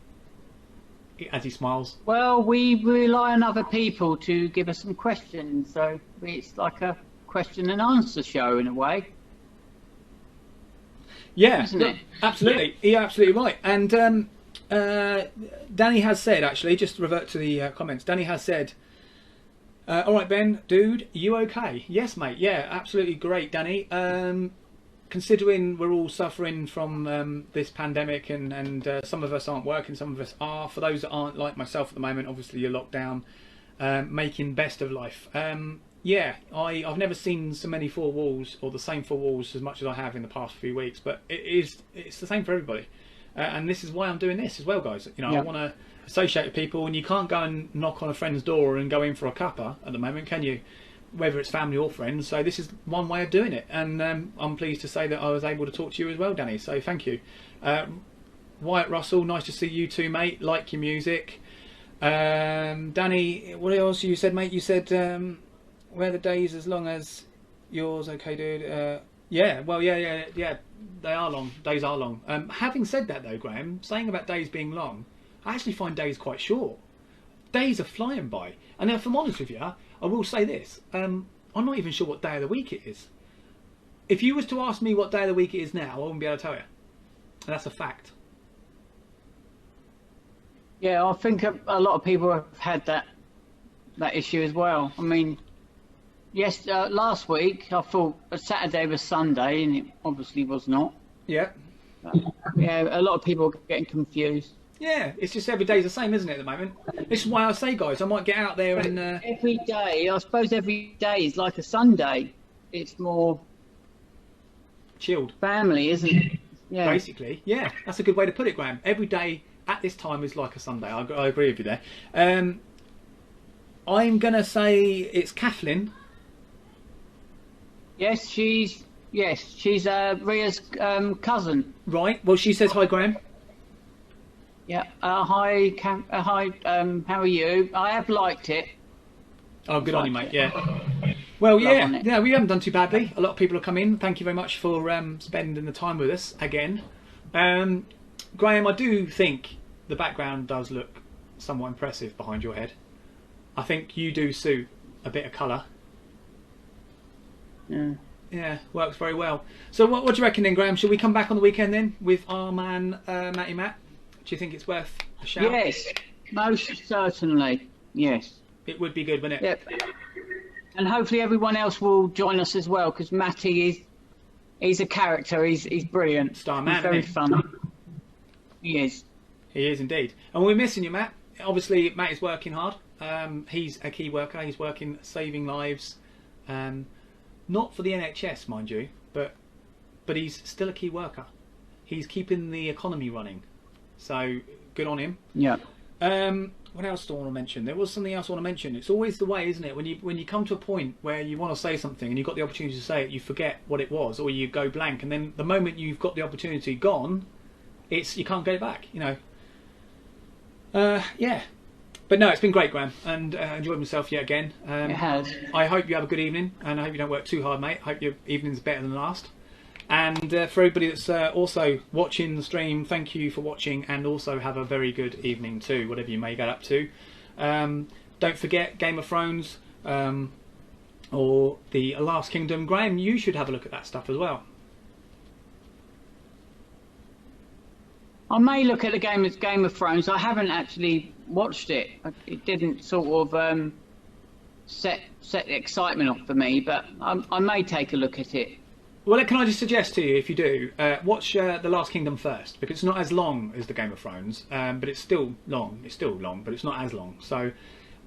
As he smiles. Well, we rely on other people to give us some questions, so it's like a question and answer show in a way. Yeah, isn't it? Absolutely. Yeah. You're absolutely right. And Danny has said, actually, just to revert to the comments, Danny has said, all right, Ben, dude, you okay? Yes, mate. Yeah, absolutely great, Danny. Considering we're all suffering from this pandemic and some of us aren't working, some of us are. For those that aren't, like myself at the moment, obviously you're locked down, making best of life. Yeah, I've never seen so many four walls, or the same four walls, as much as I have in the past few weeks, but it's the same for everybody. And this is why I'm doing this as well, guys. You know, yeah. I want to associate with people, and you can't go and knock on a friend's door and go in for a cuppa at the moment, can you? Whether it's family or friends. So this is one way of doing it, and I'm pleased to say that I was able to talk to you as well, Danny, so thank you. Wyatt Russell, nice to see you too, mate. Like your music. Danny, what else you said, mate? You said where the days as long as yours. Okay, dude. Yeah, well, yeah, they are long. Days are long. Having said that though, Graham, saying about days being long, I actually find days quite short. Days are flying by, and if I'm honest with you, I will say this, I'm not even sure what day of the week it is. If you was to ask me what day of the week it is now, I wouldn't be able to tell you. And that's a fact. Yeah, I think a lot of people have had that issue as well. I mean, yes, last week I thought Saturday was Sunday, and it obviously was not. Yeah. Yeah, a lot of people are getting confused. Yeah, it's just every day's the same, isn't it, at the moment? This is why I say, guys, I might get out there and... Every day, I suppose every day is like a Sunday. It's more... chilled. Family, isn't it? Yeah. Basically, yeah. That's a good way to put it, Graham. Every day at this time is like a Sunday. I agree with you there. I'm going to say it's Kathleen. Yes, she's Ria's cousin. Right, well, she says hi, Graham. Yeah. Hi. How are you? I have liked it. Oh, good on you, mate. Yeah. Well, yeah. We haven't done too badly. A lot of people have come in. Thank you very much for spending the time with us again. Graham, I do think the background does look somewhat impressive behind your head. I think you do suit a bit of colour. Yeah. Yeah, works very well. So, what do you reckon then, Graham? Should we come back on the weekend then with our man Matty Matt? Do you think it's worth a shout? Yes, most certainly. Yes. It would be good, wouldn't it? Yep. And hopefully everyone else will join us as well, because Matty is He's a character. He's brilliant. Star man, He's very isn't he? funny. He is. He is indeed. And we're missing you, Matt. Obviously, Matt is working hard. He's a key worker. He's working, saving lives. Not for the NHS, mind you, but he's still a key worker. He's keeping the economy running. So, good on him. Yeah. What else do I want to mention? There was something else I want to mention. It's always the way, isn't it? When you come to a point where you want to say something and you've got the opportunity to say it, you forget what it was, or you go blank, and then the moment you've got the opportunity gone, you can't go back. Yeah. But no, it's been great, Graham, and enjoyed myself yet again. It has. I hope you have a good evening, and I hope you don't work too hard, mate. I hope your evening's better than last. And for everybody that's also watching the stream, thank you for watching, and also have a very good evening too, whatever you may get up to. Don't forget Game of Thrones or the Last Kingdom. Graham, you should have a look at that stuff as well. I may look at the Game of Thrones. I haven't actually watched it. It didn't sort of set the excitement off for me, but I may take a look at it. Well, can I just suggest to you, if you do, watch The Last Kingdom first, because it's not as long as the Game of Thrones, but it's still long. It's still long, but it's not as long. So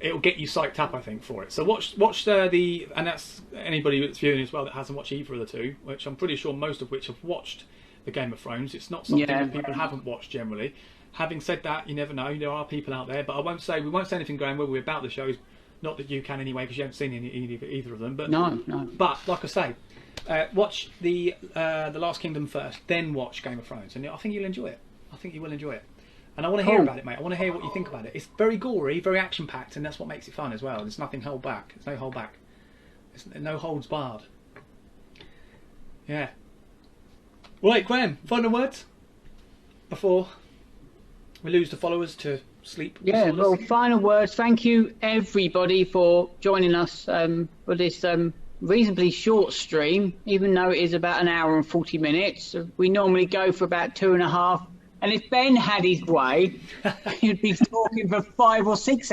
it'll get you psyched up, I think, for it. So watch and that's anybody that's viewing as well that hasn't watched either of the two, which I'm pretty sure most of which have watched the Game of Thrones. It's not something that people haven't watched generally. Having said that, you never know. There are people out there, but we won't say anything, Graham, will we, about the shows. Not that you can anyway, because you haven't seen either of them. But no. But like I say, watch the Last Kingdom first, then watch Game of Thrones, and I think you'll enjoy it. I think you will enjoy it. And I want to hear about it, mate. I want to hear what you think about it. It's very gory, very action-packed, and that's what makes it fun as well. There's nothing held back. There's no hold back. There's no holds barred. Yeah. Right, Graham, final words before we lose the followers to sleep. Yeah, well, final words. Thank you, everybody, for joining us for this reasonably short stream, even though it is about an hour and 40 minutes. We normally go for about 2.5. And if Ben had his way, he'd be talking for 5 or 6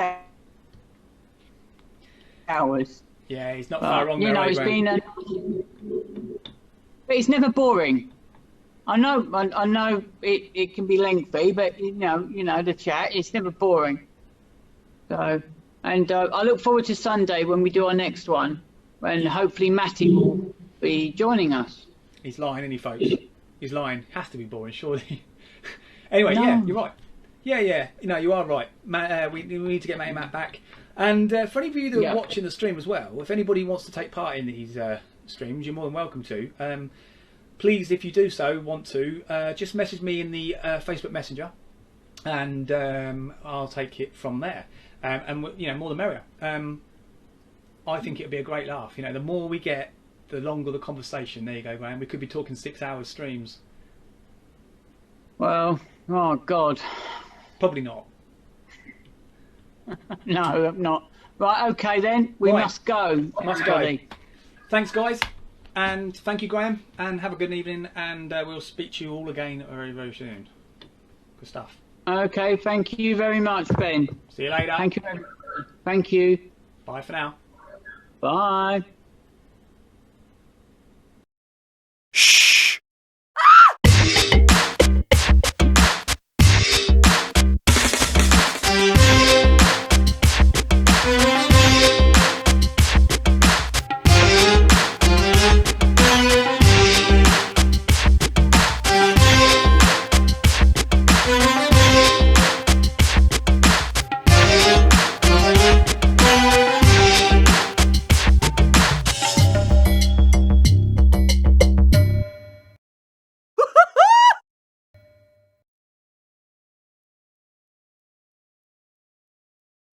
hours. Yeah, he's not far wrong there. You know, it's been but it's never boring. I know it can be lengthy, but you know the chat, it's never boring. So, and I look forward to Sunday when we do our next one, when hopefully Matty will be joining us. He's lying, isn't he, folks? He's lying. Has to be boring, surely. Anyway, No. yeah, you're right. Yeah, you are right. Matt, we need to get Matty Matt back. And for any of you that are watching the stream as well, if anybody wants to take part in these streams, you're more than welcome to. Please, if you do so, want to, just message me in the Facebook Messenger, and I'll take it from there. And more the merrier. I think it'd be a great laugh. The more we get, the longer the conversation. There you go, Graham. We could be talking 6 hours streams. Well, oh God. Probably not. No, I'm not. Right, okay then. We must go. Must go. Thanks, guys. And thank you, Graham. And have a good evening. And we'll speak to you all again very, very soon. Good stuff. Okay, thank you very much, Ben. See you later. Thank you. Thank you. Bye for now. Bye.